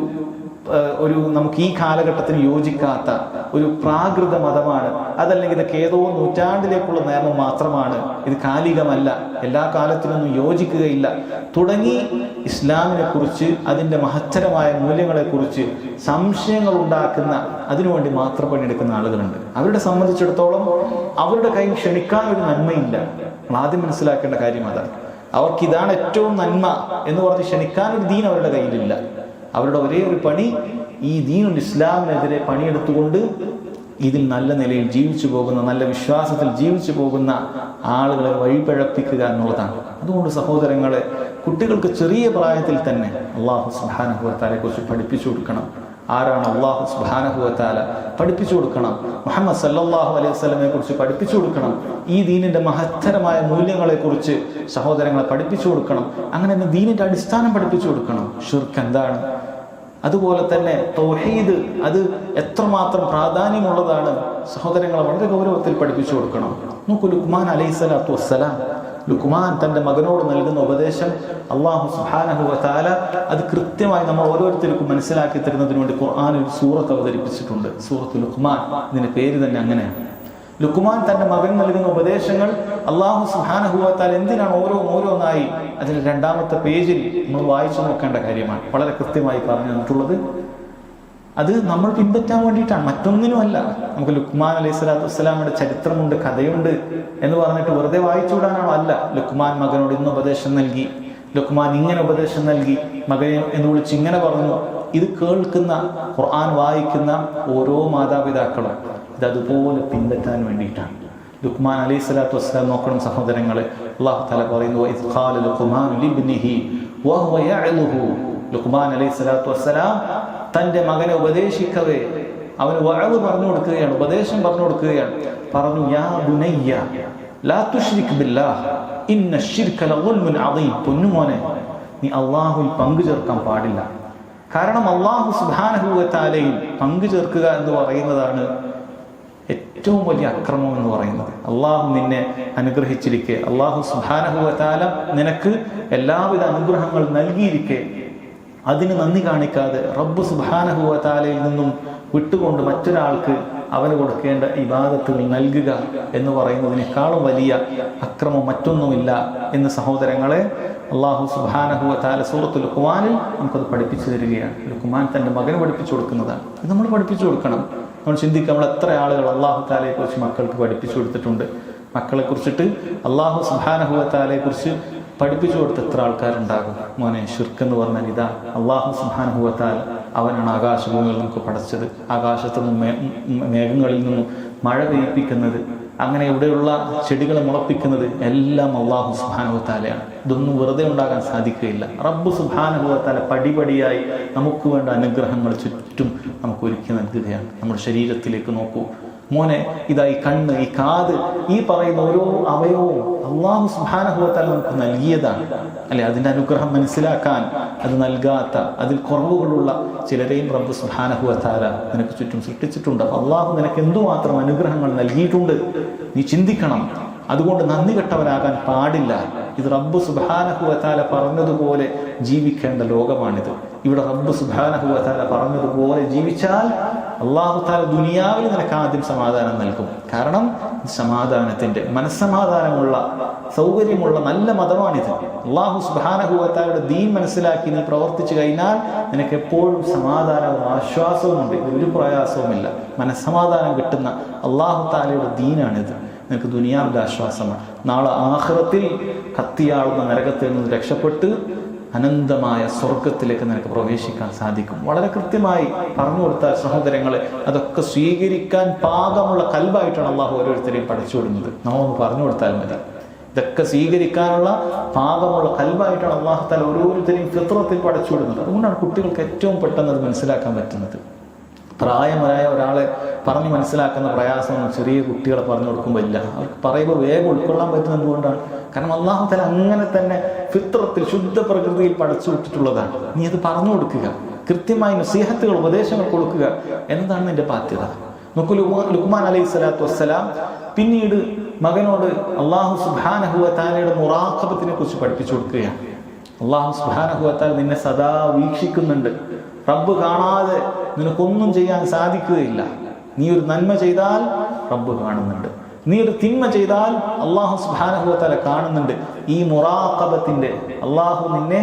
നമുക്ക് ഈ കാലഘട്ടത്തിന് യോജിക്കാത്ത ഒരു പ്രാകൃത മതമാണ്, അതല്ലെങ്കിൽ ഇതൊക്കെ ഏതോ നൂറ്റാണ്ടിലേക്കുള്ള നിയമം മാത്രമാണ്, ഇത് കാലികമല്ല, എല്ലാ കാലത്തിനൊന്നും യോജിക്കുകയില്ല തുടങ്ങി ഇസ്ലാമിനെ കുറിച്ച്, അതിൻ്റെ മഹത്തരമായ മൂല്യങ്ങളെക്കുറിച്ച് സംശയങ്ങൾ ഉണ്ടാക്കുന്ന, അതിനുവേണ്ടി മാത്രം പണിയെടുക്കുന്ന ആളുകളുണ്ട്. അവരുടെ സംബന്ധിച്ചിടത്തോളം അവരുടെ കയ്യിൽ ക്ഷണിക്കാൻ ഒരു നന്മയില്ല. നമ്മൾ ആദ്യം മനസ്സിലാക്കേണ്ട കാര്യം അതാണ്. അവർക്ക് ഇതാണ് ഏറ്റവും നന്മ എന്ന് പറഞ്ഞ് ക്ഷണിക്കാൻ ഒരു ദീൻ അവരുടെ കയ്യിലില്ല. അവരുടെ ഒരേ ഒരു പണി ഈ ദീനുൽ ഇസ്ലാമിനെതിരെ പണിയെടുത്തുകൊണ്ട് ഇതിൽ നല്ല നിലയിൽ ജീവിച്ചു പോകുന്ന, നല്ല വിശ്വാസത്തിൽ ജീവിച്ചു പോകുന്ന ആളുകളെ വഴിപഴപ്പിക്കുക എന്നുള്ളതാണ്. അതുകൊണ്ട് സഹോദരങ്ങളെ, കുട്ടികൾക്ക് ചെറിയ പ്രായത്തിൽ തന്നെ അല്ലാഹു സുബ്ഹാനഹു വ തആലയെ കുറിച്ച് പഠിപ്പിച്ചു കൊടുക്കണം. ആരാണ് അല്ലാഹു സുബ്ഹാനഹു വ തആല? പഠിപ്പിച്ചു കൊടുക്കണം. മുഹമ്മദ് സല്ലല്ലാഹു അലൈഹി വസല്ലമയെ കുറിച്ച് പഠിപ്പിച്ചു കൊടുക്കണം. ഈ ദീനിന്റെ മഹത്തരമായ മൂല്യങ്ങളെ കുറിച്ച് സഹോദരങ്ങളെ പഠിപ്പിച്ചു കൊടുക്കണം. അങ്ങനെ തന്നെ ദീനിന്റെ അടിസ്ഥാനം പഠിപ്പിച്ചു കൊടുക്കണം. ഷിർക്ക് എന്താണ്, അതുപോലെ തന്നെ തൗഹീദ് അത് എത്രമാത്രം പ്രാധാന്യമുള്ളതാണ് സഹോദരങ്ങളെ വളരെ ഗൗരവത്തിൽ പഠിപ്പിച്ചു കൊടുക്കണം. നോക്കൂ, ലുഖ്മാൻ അലൈഹിസ്സലാത്തു വസ്സലാം, ലുഖ്മാൻ തൻ്റെ മകനോട് നൽകുന്ന ഉപദേശം അല്ലാഹു സുബ്ഹാനഹു വ തആല അത് കൃത്യമായി നമ്മൾ ഓരോരുത്തർക്കും മനസ്സിലാക്കി തരുന്നതിന് വേണ്ടി ഖുർആനിൽ ഒരു സൂറത്ത് അവതരിപ്പിച്ചിട്ടുണ്ട്, സൂറത്തുൽ ലുഖ്മാൻ. ഇതിന്റെ പേര് തന്നെ അങ്ങനെയാണ്. ലുഖ്മാൻ തൻ്റെ മകൻ നൽകുന്ന ഉപദേശങ്ങൾ അല്ലാഹു സുബ്ഹാനഹു വ തആല എന്തിനാണ് ഓരോന്നായി അതിൽ രണ്ടാമത്തെ പേജിൽ നമ്മൾ വായിച്ചു നോക്കേണ്ട കാര്യമാണ്. വളരെ കൃത്യമായി പറഞ്ഞു തന്നിട്ടുള്ളത് അത് നമ്മൾ പിൻപറ്റാൻ വേണ്ടിയിട്ടാണ്, മറ്റൊന്നിനുമല്ല. നമുക്ക് ലുഖ്മാൻ അലൈഹി സ്വലാത്തു വസ്സലാമിന്റെ ചരിത്രമുണ്ട്, കഥയുണ്ട് എന്ന് പറഞ്ഞിട്ട് വെറുതെ വായിച്ചുവിടാനാണോ? അല്ല. ലുഖ്മാൻ മകനോട് ഇന്ന് ഉപദേശം നൽകി, ലുഖ്മാൻ ഇങ്ങനെ ഉപദേശം നൽകി, മകനെ എന്ന് വിളിച്ച് ഇങ്ങനെ പറഞ്ഞു. ഇത് കേൾക്കുന്ന, ഖുർആൻ വായിക്കുന്ന ഓരോ മാതാപിതാക്കളും ഇത് അതുപോലെ പിൻപറ്റാൻ വേണ്ടിയിട്ടാണ്. ലുഖ്മാൻ അലൈഹി സ്വലാത്തു വസ്സലാം നോക്കണം സഹോദരങ്ങളെ, അല്ലാഹു തആല പറയുന്നു, ഇദ് ഖാല ലുഖ്മാൻ ലിബ്നിഹി വഹുവ യഅലുഹു. ലുഖ്മാൻ അലൈഹി സ്വലാത്തു വസ്സലാം തൻ്റെ മകനെ ഉപദേശിക്കവേ അവന് വഅദ് പറഞ്ഞു കൊടുക്കുകയാണ്, ഉപദേശം പറഞ്ഞു കൊടുക്കുകയാണ്. പറഞ്ഞു, യാ ബുനയ്യ ലാ തുശ്രിക് ബില്ലാഹ് ഇന്ന ശിർക ലദുൽമുൻ അദീം. പൊന്നുമോനെ, നീ അല്ലാഹുവിൽ പങ്കു ചേർക്കാൻ പാടില്ല. കാരണം അല്ലാഹു സുബ്ഹാനഹു വ തആലയിൽ പങ്കു ചേർക്കുക എന്ന് പറയുന്നതാണ് ഏറ്റവും വലിയ അക്രമം എന്ന് പറയുന്നത്. അള്ളാഹു നിന്നെ അനുഗ്രഹിച്ചിരിക്കെ, അള്ളാഹു സുബ്ഹാനഹു വ തആല നിനക്ക് എല്ലാവിധ അനുഗ്രഹങ്ങൾ നൽകിയിരിക്കെ അതിന് നന്ദി കാണിക്കാതെ റബ്ബ് സുബ്ഹാനഹു വ തആലയിൽ നിന്നും വിട്ടുകൊണ്ട് മറ്റൊരാൾക്ക് അവന് കൊടുക്കേണ്ട ഇബാദത്തുകൾ നൽകുക എന്ന് പറയുന്നതിനേക്കാളും വലിയ അക്രമം മറ്റൊന്നുമില്ല എന്ന് സഹോദരങ്ങളെ അല്ലാഹു സുബ്ഹാനഹു വ തആല സൂറത്തുൽ ലുഖ്മാനിൽ നമുക്കത് പഠിപ്പിച്ചു തരികയാണ്. ലുഖ്മാൻ തൻ്റെ മകന് പഠിപ്പിച്ചു കൊടുക്കുന്നതാണ്. ഇത് നമ്മൾ പഠിപ്പിച്ചു കൊടുക്കണം. നമ്മൾ ചിന്തിക്കുക, നമ്മൾ എത്ര ആളുകൾ അല്ലാഹു തആലയെ കുറിച്ച് മക്കൾക്ക് പഠിപ്പിച്ചു കൊടുത്തിട്ടുണ്ട്. മക്കളെ കുറിച്ചിട്ട് അല്ലാഹു സുബ്ഹാനഹു വ തആലയെ കുറിച്ച് പഠിപ്പിച്ചു കൊടുത്ത എത്ര ആൾക്കാരുണ്ടാകും? മോനെ, ശിർക്ക് എന്ന് പറഞ്ഞാൽ ഇതാ, അല്ലാഹു സുബ്ഹാനഹു വ തആല അവനാണ് ആകാശഭൂമികളിൽ നമുക്ക് പടച്ചത്, ആകാശത്തു നിന്നും മേഘങ്ങളിൽ നിന്നും മഴ പെയ്യിപ്പിക്കുന്നത്, അങ്ങനെ ഇവിടെയുള്ള ചെടികളെ മുളപ്പിക്കുന്നത് എല്ലാം അല്ലാഹു സുബ്ഹാനഹു വ തആലയാണ്. ഇതൊന്നും വെറുതെ ഉണ്ടാകാൻ സാധിക്കുകയില്ല. റബ്ബ് സുബ്ഹാനഹു വ തആല പടിപടിയായി നമുക്ക് വേണ്ട അനുഗ്രഹങ്ങൾ ചുറ്റും നമുക്ക് ഒരുക്കി നൽകുകയാണ്. നമ്മുടെ ശരീരത്തിലേക്ക് നോക്കൂ മോനെ, ഇതാ ഈ കണ്ണ്, ഈ കാത്, ഈ പറയുന്ന ഓരോ അവയവവും അല്ലാഹു സുബ്ഹാനഹു വ തആല നമുക്ക് നൽകിയതാണ് അല്ലെ? അതിൻ്റെ അനുഗ്രഹം മനസ്സിലാക്കാൻ അത് നൽകാത്ത, അതിൽ കുറവുകളുള്ള ചിലരെയും റബ്ബ് സുബ്ഹാനഹു വ തആല നിനക്ക് ചുറ്റും സൃഷ്ടിച്ചിട്ടുണ്ട്. അല്ലാഹു നിനക്ക് എന്തുമാത്രം അനുഗ്രഹങ്ങൾ നൽകിയിട്ടുണ്ട് നീ ചിന്തിക്കണം. അതുകൊണ്ട് നന്ദി കെട്ടവരാകാൻ പാടില്ല. ഇത് റബ്ബ് സുബ്ഹാനഹു വ തആല പറഞ്ഞതുപോലെ ജീവിക്കേണ്ട ലോകമാണിത്. ഇവിടെ റബ്ബ് സുബ്ഹാനഹു വ തആല പറഞ്ഞതുപോലെ ജീവിച്ചാൽ അല്ലാഹു തആല ദുനിയാവിൽ നിനക്ക് ആദ്യം സമാധാനം നൽകും. കാരണം സമാധാനത്തിന്റെ, മനസ്സമാധാനമുള്ള, സൗകര്യമുള്ള നല്ല മതമാണിത്. അല്ലാഹു സുബ്ഹാനഹു വ തആലയുടെ ദീൻ മനസ്സിലാക്കി നീ പ്രവർത്തിച്ചു കഴിഞ്ഞാൽ നിനക്ക് എപ്പോഴും സമാധാനവും ആശ്വാസവും ഉണ്ട്. ഒരു പ്രയാസവുമില്ല. മനസ്സമാധാനം കിട്ടുന്ന അല്ലാഹു തആലയുടെ ദീനാണിത്. നിനക്ക് ദുനിയാവിൻ്റെ ആശ്വാസമാണ്. നാളെ ആഖിറത്തിൽ കത്തിയാളുന്ന നരകത്തിൽ നിന്ന് രക്ഷപ്പെട്ട് അനന്തമായ സ്വർഗത്തിലേക്ക് നിനക്ക് പ്രവേശിക്കാൻ സാധിക്കും. വളരെ കൃത്യമായി പറഞ്ഞു കൊടുത്ത സഹോദരങ്ങളെ, അതൊക്കെ സ്വീകരിക്കാൻ പാകമുള്ള കൽബായിട്ടാണ് അള്ളാഹു ഓരോരുത്തരെയും പഠിച്ചുവിടുന്നത്. നമ്മളൊന്ന് പറഞ്ഞു കൊടുത്താൽ മതി. ഇതൊക്കെ സ്വീകരിക്കാനുള്ള പാകമുള്ള കൽബായിട്ടാണ് അള്ളാഹു തആല ഓരോരുത്തരെയും ഫിത്രത്തിൽ പഠിച്ചുവിടുന്നത്. അതുകൊണ്ടാണ് കുട്ടികൾക്ക് ഏറ്റവും പെട്ടെന്ന് അത് മനസ്സിലാക്കാൻ പറ്റുന്നത്. പ്രായമായ ഒരാളെ പറഞ്ഞ് മനസ്സിലാക്കുന്ന പ്രയാസമൊന്നും ചെറിയ കുട്ടികളെ പറഞ്ഞു കൊടുക്കുമ്പോൾ ഇല്ല. അവർക്ക് പറയുമ്പോൾ വേഗം ഉൾക്കൊള്ളാൻ പറ്റുന്നത് എന്തുകൊണ്ടാണ്? കാരണം അല്ലാഹു തആല അങ്ങനെ തന്നെ ഫിത്രത്തിൽ, ശുദ്ധ പ്രകൃതിയിൽ പടച്ചു വിട്ടിട്ടുള്ളതാണ്. നീ അത് പറഞ്ഞു കൊടുക്കുക, കൃത്യമായി നസീഹത്തുകൾ, ഉപദേശങ്ങൾ കൊടുക്കുക എന്നതാണ് നിന്റെ ബാധ്യത. നോക്കൂ, ലുഖ്മാൻ അലൈഹി സ്വലാത്തു വസ്സലാം പിന്നീട് മകനോട് അല്ലാഹു സുബ്ഹാനഹു വ തആലയുടെ മുറാഖബത്തിനെ കുറിച്ച് പഠിപ്പിച്ചു കൊടുക്കുകയാണ്. അല്ലാഹു സുബ്ഹാനഹു വ തആല നിന്നെ സദാ വീക്ഷിക്കുന്നുണ്ട്. റബ്ബ് കാണാതെ നിനക്കൊന്നും ചെയ്യാൻ സാധിക്കുകയില്ല. നീ ഒരു നന്മ ചെയ്താൽ റബ്ബ് കാണുന്നുണ്ട്, നീ ഒരു തിന്മ ചെയ്താൽ അല്ലാഹു സുബ്ഹാനഹു വ തആല കാണുന്നുണ്ട്. ഈ മുറാഖബത്തിന്റെ, അല്ലാഹു നിന്നെ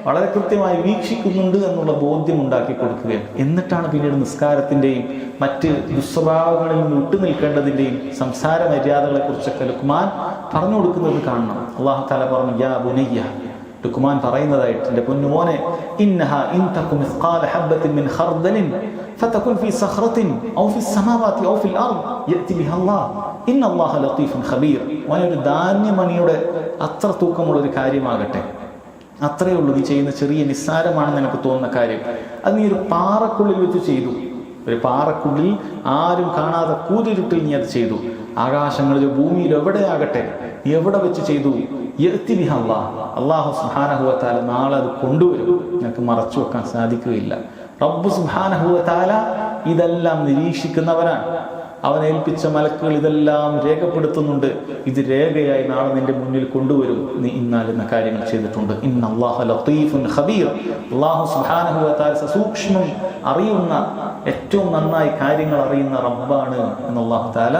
വളരെ കൃത്യമായി വീക്ഷിക്കുന്നുണ്ട് എന്നുള്ള ബോധ്യം ഉണ്ടാക്കി കൊടുക്കുകയാണ്. എന്നിട്ടാണ് പിന്നീട് നിസ്കാരത്തിന്റെയും മറ്റ് ദുസ്വഭാവങ്ങളിൽ നിന്ന് വിട്ടു നിൽക്കേണ്ടതിന്റെയും സംസാര മര്യാദകളെ കുറിച്ചൊക്കെ ലുഖ്മാൻ പറഞ്ഞു കൊടുക്കുന്നത് കാണണം. അല്ലാഹു തആല പറഞ്ഞു, യാ ബുനയ്യ, ലുഖ്മാൻ പറയുന്നതായിട്ട്, എൻ്റെ പൊന്നുമോനെ, ഇന്നഹാ ഇൻ തകു മിസ്ഖാല ഹബ്ബത്തിൻ മിൻ ഖർദലിൻ ഫതകുൻ ഫീ സഖറത്തിൻ ഔ ഫീസ് സമാവാതി ഔ ഫിൽ അർദ് യഅതി ബിഹല്ലാഹ് ഇന്നല്ലാഹ ലതീഫുൻ ഖബീർ. മോനെ, ഒരു ധാന്യമണിയുടെ അത്ര തൂക്കമുള്ള ഒരു കാര്യമാകട്ടെ, അത്രയേ ഉള്ളൂ നീ ചെയ്യുന്ന ചെറിയ നിസ്സാരമാണെന്ന് എനിക്ക് തോന്നുന്ന കാര്യം, അത് നീ ഒരു പാറക്കുള്ളിൽ വെച്ച് ചെയ്തു. ഒരു പാറക്കുള്ളിൽ ആരും കാണാതെ കൂരിരുട്ടിൽ നീ അത് ചെയ്തു. ആകാശങ്ങളിലോ ഭൂമിയിലോ എവിടെയാകട്ടെ നീ എവിടെ വെച്ച് ചെയ്തു, യഅതി ബിഹല്ലാഹ്, അല്ലാഹു സുബ്ഹാനഹു വ തആല നാളെ അത് കൊണ്ടുവരും. നിനക്ക് മറച്ചു വെക്കാൻ സാധിക്കുകയില്ല. റബ്ബ് സുബ്ഹാനഹു വ തആല ഇതെല്ലാം നിരീക്ഷിക്കുന്നവനാണ്. അവൻ ഏൽപ്പിച്ച മലക്കുകൾ ഇതെല്ലാം രേഖപ്പെടുത്തുന്നുണ്ട്. ഇത് രേഖയായി നാളെ നിന്റെ മുന്നിൽ കൊണ്ടുവരും. നീ ഇന്നാലെന്ന കാര്യങ്ങൾ ചെയ്തിട്ടുണ്ട്. ഇന്നല്ലാഹ ലതീഫുൻ ഖബീർ. അല്ലാഹു സുബ്ഹാനഹു വ തആല സൂക്ഷ്മം അറിയുന്ന, ഏറ്റവും നന്നായി കാര്യങ്ങൾ അറിയുന്ന റബ്ബാണ് എന്ന് അല്ലാഹു തആല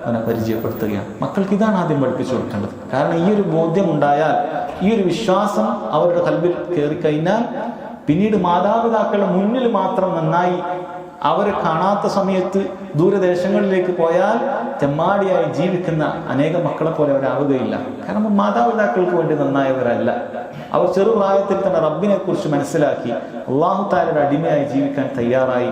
അവനെ പരിചയപ്പെടുത്തുകയാണ്. മക്കൾക്ക് ഇതാണ് ആദ്യം പഠിപ്പിച്ചു കൊടുക്കേണ്ടത്. കാരണം ഈ ഒരു ബോധ്യം ഉണ്ടായാൽ, ഈ ഒരു വിശ്വാസം അവരുടെ ഖൽബിൽ കയറിക്കഴിഞ്ഞാൽ, പിന്നീട് മാതാപിതാക്കളുടെ മുന്നിൽ മാത്രം നന്നായി അവരെ കാണാത്ത സമയത്ത് ദൂരദേശങ്ങളിലേക്ക് പോയാൽ തെമ്മാടിയായി ജീവിക്കുന്ന അനേകം മക്കളെ പോലെ അവരാവുകയില്ല. കാരണം മാതാപിതാക്കൾക്ക് വേണ്ടി നന്നായവരല്ല. അവർ ചെറുപ്രായത്തിൽ തന്നെ റബ്ബിനെ കുറിച്ച് മനസ്സിലാക്കി അല്ലാഹു തആലയുടെ അടിമയായി ജീവിക്കാൻ തയ്യാറായി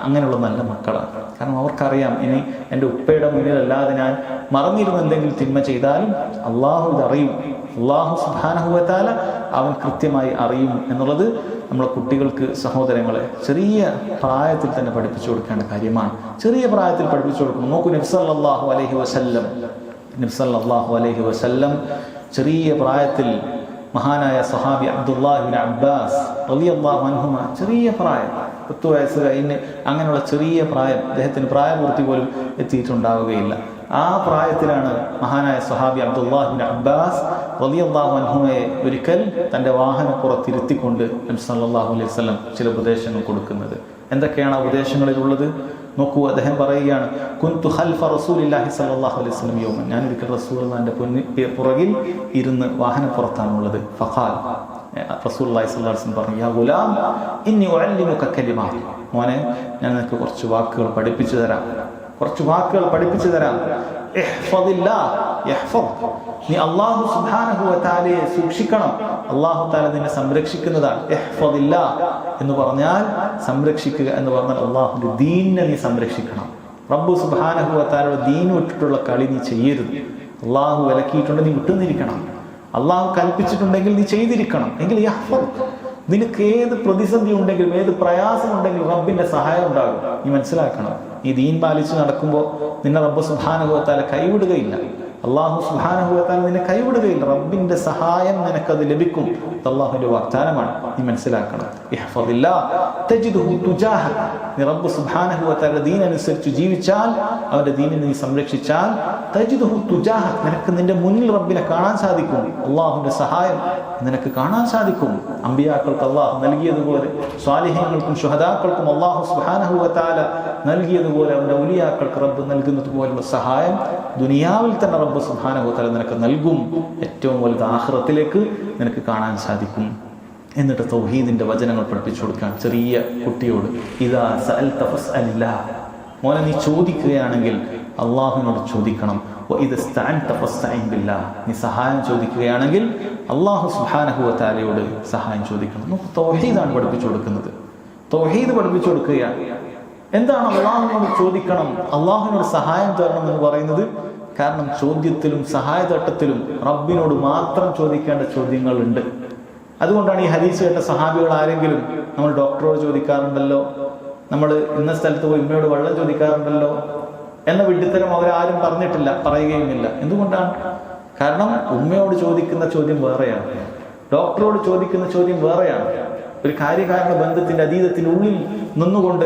അങ്ങനെയുള്ള നല്ല മക്കളാണ്. കാരണം അവർക്കറിയാം, ഇനി എൻ്റെ ഉപ്പയുടെ മുന്നിലല്ലാതെ ഞാൻ മറന്നിരുന്ന എന്തെങ്കിലും തിന്മ ചെയ്താലും അല്ലാഹു ഇതറിയും. അല്ലാഹു സുബ്ഹാനഹു വ തആല അവൻ കൃത്യമായി അറിയും എന്നുള്ളത് നമ്മളെ കുട്ടികൾക്ക്, സഹോദരങ്ങളെ, ചെറിയ പ്രായത്തിൽ തന്നെ പഠിപ്പിച്ചു കൊടുക്കേണ്ട കാര്യമാണ്. ചെറിയ പ്രായത്തിൽ പഠിപ്പിച്ചു കൊടുക്കണം. നോക്കൂ, നബി സല്ലല്ലാഹു അലൈഹി വസല്ലം ചെറിയ പ്രായത്തിൽ മഹാനായ സഹാബി അബ്ദുല്ലാഹ് ഇബ്നു അബ്ബാസ് റളിയല്ലാഹു അൻഹുമ, ചെറിയ പ്രായം, 10 വയസ്സ് കഴിഞ്ഞ് അങ്ങനെയുള്ള ചെറിയ പ്രായം, അദ്ദേഹത്തിന് പ്രായപൂർത്തി പോലും എത്തിയിട്ടുണ്ടാവുകയില്ല. ആ പ്രായത്തിലാണ് മഹാനായ സഹാബി അബ്ദുല്ലാഹ് ഇബ്നു അബ്ബാസ് റളിയല്ലാഹു അൻഹുമയെ ഒരിക്കൽ തൻ്റെ വാഹനപ്പുറത്തിരുത്തിക്കൊണ്ട് നബി സല്ലല്ലാഹു അലൈഹി വസല്ലം ചില ഉപദേശങ്ങൾ കൊടുക്കുന്നത്. എന്തൊക്കെയാണ് ആ ഉപദേശങ്ങളിലുള്ളത്? നോക്കൂ, അദ്ദേഹം പറയുകയാണ്, കുന്തു ഖൽഫ റസൂലില്ലാഹി സ്വല്ലല്ലാഹു അലൈഹി വസല്ലം യൗമൻ, ഞാൻ ഒരിക്കൽ റസൂലുള്ളാഹിന്റെ പുറകിൽ ഇരുന്ന് വാഹനപ്പുറത്താണുള്ളത്. ഫഖാൽ, റസൂലുള്ളാഹി സ്വല്ലല്ലാഹു അലൈഹി വസല്ലം പറഞ്ഞു, യാ ഗുലാം ഇന്നി ഉഅല്ലിമുക കലിമാത്ത്, മോനെ, ഞാൻ നിനക്ക് കുറച്ച് വാക്കുകൾ പഠിപ്പിച്ചു തരാം. ഇഹ്ഫദില്ലാഹ് നീ അല്ലാഹു സുബ്ഹാനഹു വ തആലയെ സൂക്ഷിക്കണം, അല്ലാഹു തആല നിന്നെ സംരക്ഷിക്കുന്നതാണ്. ഇഹ്ഫദില്ലാ എന്ന് പറഞ്ഞാൽ സംരക്ഷിക്കുക എന്ന് പറഞ്ഞാൽ അല്ലാഹുവിന്റെ ദീനിനെ നീ സംരക്ഷിക്കണം. റബ്ബ് സുബ്ഹാനഹു വ തആലയുടെ ദീൻ വിട്ടിട്ടുള്ള കളി നീ ചെയ്യരുത്. അല്ലാഹു വിലക്കിയിട്ടുണ്ടെങ്കിൽ നീ വിട്ടുനിന്നിരിക്കണം. അല്ലാഹു കൽപ്പിച്ചിട്ടുണ്ടെങ്കിൽ നീ ചെയ്തിരിക്കണം. എങ്കിൽ നിനക്ക് ഏത് പ്രതിസന്ധി ഉണ്ടെങ്കിലും ഏത് പ്രയാസം ഉണ്ടെങ്കിലും റബ്ബിന്റെ സഹായം ഉണ്ടാകും. നീ മനസ്സിലാക്കണം, ഈ ദീൻ പാലിച്ച് നടക്കുമ്പോൾ നിന്നെ റബ്ബ് സുബ്ഹാനഹു വ തആല കൈവിടുകയില്ല. അല്ലാഹു സുബ്ഹാനഹു വ തആല നിന്നെ കൈവിടുകയില്ല. റബ്ബിന്റെ സഹായം നിനക്കത് ലഭിക്കും. അല്ലാഹുവിന്റെ വാഗ്ദാനമാണ്. നീ മനസ്സിലാക്കണം. ഇഹ്ഫദില്ലാ തജിദുഹു തുജാഹക. നീ റബ്ബ് സുബ്ഹാനഹു വ തആല ദീൻ അനുസരിച്ച് ജീവിച്ചാൽ, അവന്റെ ദീനിനെ നീ സംരക്ഷിച്ചാൽ, തജിദുഹു തുജാഹക, നിനക്ക് നിന്റെ മുന്നിൽ റബ്ബിനെ കാണാൻ സാധിക്കും. അല്ലാഹുവിന്റെ സഹായം നിനക്ക് കാണാൻ സാധിക്കും. അമ്പിയാക്കൾക്ക് അല്ലാഹു നൽകിയതുപോലെ, സ്വാലിഹീങ്ങൾക്കും ശുഹദാക്കൾക്കും അല്ലാഹു സുബ്ഹാനഹു വ തആല നൽകിയതുപോലെ, അവന്റെ ഔലിയാക്കൾക്ക് റബ്ബ് നൽകുന്നത് പോലുള്ള സഹായം ദുനിയാവിൽ തന്നെ റബ്ബ് സുബ്ഹാനഹു വ തആല നിനക്ക് നൽകും. ഏറ്റവും വലുത് ആഖിറത്തിലേക്ക് നിനക്ക് കാണാൻ സാധിക്കും. എന്നിട്ട് തൗഹീദിന്റെ വചനങ്ങൾ പഠിപ്പിച്ചു കൊടുക്കാൻ ചെറിയ കുട്ടിയോട്, ഇദാ സഅൽത ഫസ്അലില്ലാ, മോനെ നീ ചോദിക്കുകയാണെങ്കിൽ അള്ളാഹുവിനോട് ചോദിക്കണം. വഇദാ ഇസ്തഅൻത ഫസ്തഇൻ ബില്ലാ, നീ സഹായം ചോദിക്കുകയാണെങ്കിൽ അല്ലാഹു സുബ്ഹാനഹു വ തആലയോട് സഹായം ചോദിക്കണം. നമുക്ക് തൗഹീദാണ് പഠിപ്പിച്ചു കൊടുക്കുന്നത്. തൗഹീദ് പഠിപ്പിച്ചു കൊടുക്കുകയാണ്. എന്താണ് അള്ളാഹുവിനോട് ചോദിക്കണം, അള്ളാഹുവിനോട് സഹായം തരണം എന്ന് പറയുന്നത്? കാരണം ചോദ്യത്തിലും സഹായതട്ടത്തിലും റബ്ബിനോട് മാത്രം ചോദിക്കേണ്ട ചോദ്യങ്ങളുണ്ട്. അതുകൊണ്ടാണ് ഈ ഹദീസ് കേട്ട സഹാബികൾ ആരെങ്കിലും, നമ്മൾ ഡോക്ടറോട് ചോദിക്കാറുണ്ടല്ലോ, നമ്മൾ ഇന്ന സ്ഥലത്ത് പോയി ഉമ്മയോട് വെള്ളം ചോദിക്കാറുണ്ടല്ലോ എന്ന വിഡ്ഢിത്തരം അവരാരും പറഞ്ഞിട്ടില്ല, പറയുകയുമില്ല. എന്തുകൊണ്ടാണ്? കാരണം ഉമ്മയോട് ചോദിക്കുന്ന ചോദ്യം വേറെയാണ്, ഡോക്ടറോട് ചോദിക്കുന്ന ചോദ്യം വേറെയാണ്. ഒരു കാര്യകാരണ ബന്ധത്തിന്റെ അതീതത്തിനുള്ളിൽ നിന്നുകൊണ്ട്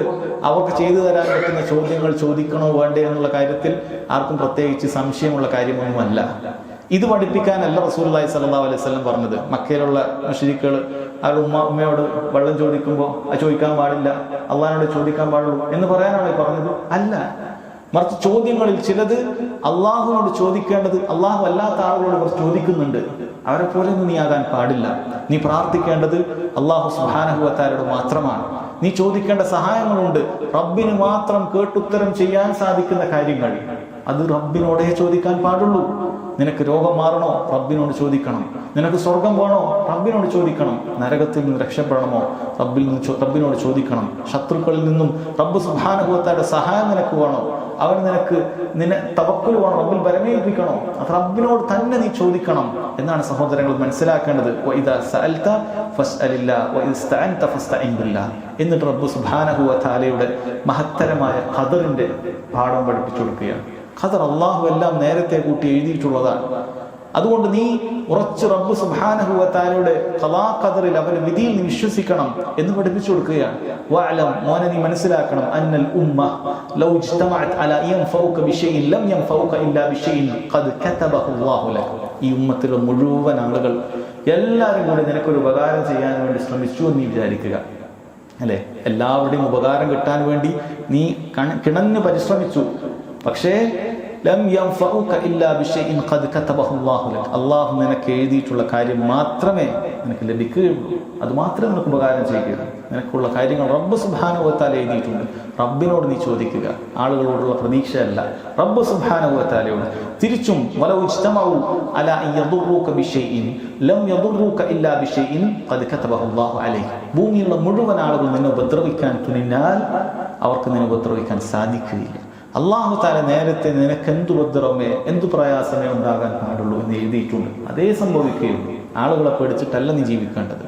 അവർക്ക് ചെയ്തു തരാൻ പറ്റുന്ന ചോദ്യങ്ങൾ ചോദിക്കണോ വേണ്ടേ എന്നുള്ള കാര്യത്തിൽ ആർക്കും പ്രത്യേകിച്ച് സംശയമുള്ള കാര്യമൊന്നുമല്ല. ഇത് പഠിപ്പിക്കാനല്ല റസൂലുള്ളാഹി സ്വല്ലല്ലാഹു അലൈഹി വസല്ലം പറഞ്ഞത്. മക്കയിലുള്ള മുശ്രിക്കുകൾ അവരുടെ ഉമ്മയോട് വെള്ളം ചോദിക്കുമ്പോൾ അത് ചോദിക്കാൻ പാടില്ല, അള്ളാഹിനോട് ചോദിക്കാൻ പാടുള്ളൂ എന്ന് പറയാനാണ് പറഞ്ഞത്? അല്ല, മറിച്ച് ചോദ്യങ്ങളിൽ ചിലത് അള്ളാഹുവിനോട് ചോദിക്കേണ്ടത് അള്ളാഹു അല്ലാത്ത ആളുകളോട് അവർ ചോദിക്കുന്നുണ്ട്, അവരെ പോലെ ഒന്നും നീ ആകാൻ പാടില്ല. നീ പ്രാർത്ഥിക്കേണ്ടത് അള്ളാഹു സുബ്ഹാനഹു വ തആലയോട് മാത്രമാണ്. നീ ചോദിക്കേണ്ട സഹായങ്ങളുണ്ട്, റബ്ബിന് മാത്രം കേട്ടുത്തരം ചെയ്യാൻ സാധിക്കുന്ന കാര്യങ്ങൾ, അത് റബ്ബിനോടേ ചോദിക്കാൻ പാടുള്ളൂ. നിനക്ക് രോഗം മാറണോ? റബ്ബിനോട് ചോദിക്കണം. നിനക്ക് സ്വർഗം വേണോ? റബ്ബിനോട് ചോദിക്കണം. നരകത്തിൽ നിന്ന് രക്ഷപ്പെടണമോ? റബ്ബിനോട് ചോദിക്കണം. ശത്രുക്കളിൽ നിന്നും റബ്ബ് സുബ്ഹാനഹു വ തആലയുടെ സഹായം നിനക്ക് വേണോ? അവൻ നിന്നെ തവക്കുൽ വേണം, റബ്ബിൽ ബലമേൽപ്പിക്കണോ? അത് റബ്ബിനോട് തന്നെ നീ ചോദിക്കണം എന്നാണ് സഹോദരങ്ങൾ മനസ്സിലാക്കേണ്ടത്. വഇദാ സഅൽത ഫസ്അലില്ലാ വഇദാ ഇസ്തഅൻത ഫസ്തഇൻ ബില്ലാ. എന്നിട്ട് റബ്ബ് സുബ്ഹാനഹു വ തആലയുടെ മഹത്തരമായ ഖദറിന്റെ പാഠം പഠിപ്പിച്ചു കൊടുക്കുകയാണ്. ഖദർ അല്ലാഹു എല്ലാം നേരത്തെ കൂട്ടി എഴുതിയിട്ടുള്ളതാണ്. അതുകൊണ്ട് നീ ഉറച്ച് റബ്ബ് സുബ്ഹാനഹു വ തആലയുടെ ഖദാ ഖദറിൽ, അവരുടെ വിധിയിൽ നീ വിശ്വസിക്കണം എന്ന് പഠിപ്പിച്ചു കൊടുക്കുകയാണ്. വഅലം, മോനെ നീ മനസ്സിലാക്കണം, അന്നൽ ഉമ്മ ലൗ ഇജ്തമഅത് അലാ യൻഫഉക ബിശൈഇൻ ലം യൻഫഉക ഇല്ലാ ബിശൈഇൻ ഖദ് കതബഹു അല്ലാഹു ലക. ഈ ഉമ്മത്തിലെ മുഴുവൻ ആളുകൾ എല്ലാവരും കൂടി നിനക്കൊരു ഉപകാരം ചെയ്യാൻ വേണ്ടി ശ്രമിച്ചു എന്ന് നീ വിചാരിക്കുക, അല്ലെ? എല്ലാവരുടെയും ഉപകാരം കിട്ടാൻ വേണ്ടി നീ കിണഞ്ഞു പരിശ്രമിച്ചു. പക്ഷേ ലം യൻഫഉക ഇല്ലാ ബിശൈഇൻ ഖദ് കതബഹു അല്ലാഹു ലക. അല്ലാഹു നിനക്ക് എഴുതിയിട്ടുള്ള കാര്യം മാത്രമേ നിനക്ക് ലഭിക്കുകയുള്ളൂ. അത് മാത്രമേ നിനക്ക് ഉപകാരം ചെയ്യുകയുള്ളൂ. നിനക്കുള്ള കാര്യങ്ങൾ റബ്ബ് സുബ്ഹാനഹു വ തആല എഴുതിയിട്ടുണ്ട്. റബ്ബിനോട് നീ ചോദിക്കുക, ആളുകളോടുള്ള പ്രതീക്ഷയല്ല, റബ്ബ് സുബ്ഹാനഹു വ തആലയോട്. തിരിച്ചും വലൗ ഇജ്തമഉ അലാ അൻ യദുറൂക ബിശൈഇൻ ലം യദുറൂക ഇല്ലാ ബിശൈഇൻ ഖദ് കതബഹു അല്ലാഹു അലൈക. ഭൂമിയിലുള്ള മുഴുവൻ ആളുകൾ നിന്നെ ഉപദ്രവിക്കാൻ തുനിഞ്ഞാൽ അവർക്ക് നിന്നെ ഉപദ്രവിക്കാൻ സാധിക്കുകയില്ല. അല്ലാഹു തആല നേരത്തെ നിനക്ക് എന്തു ഉപദ്രവമേ എന്തു പ്രയാസമേ ഉണ്ടാകാൻ പാടുള്ളൂ എന്ന് എഴുതിയിട്ടുണ്ട്. അതേ സംഭവിക്കുകയുള്ളൂ. ആളുകളെ പേടിച്ചിട്ടല്ല നീ ജീവിക്കേണ്ടത്.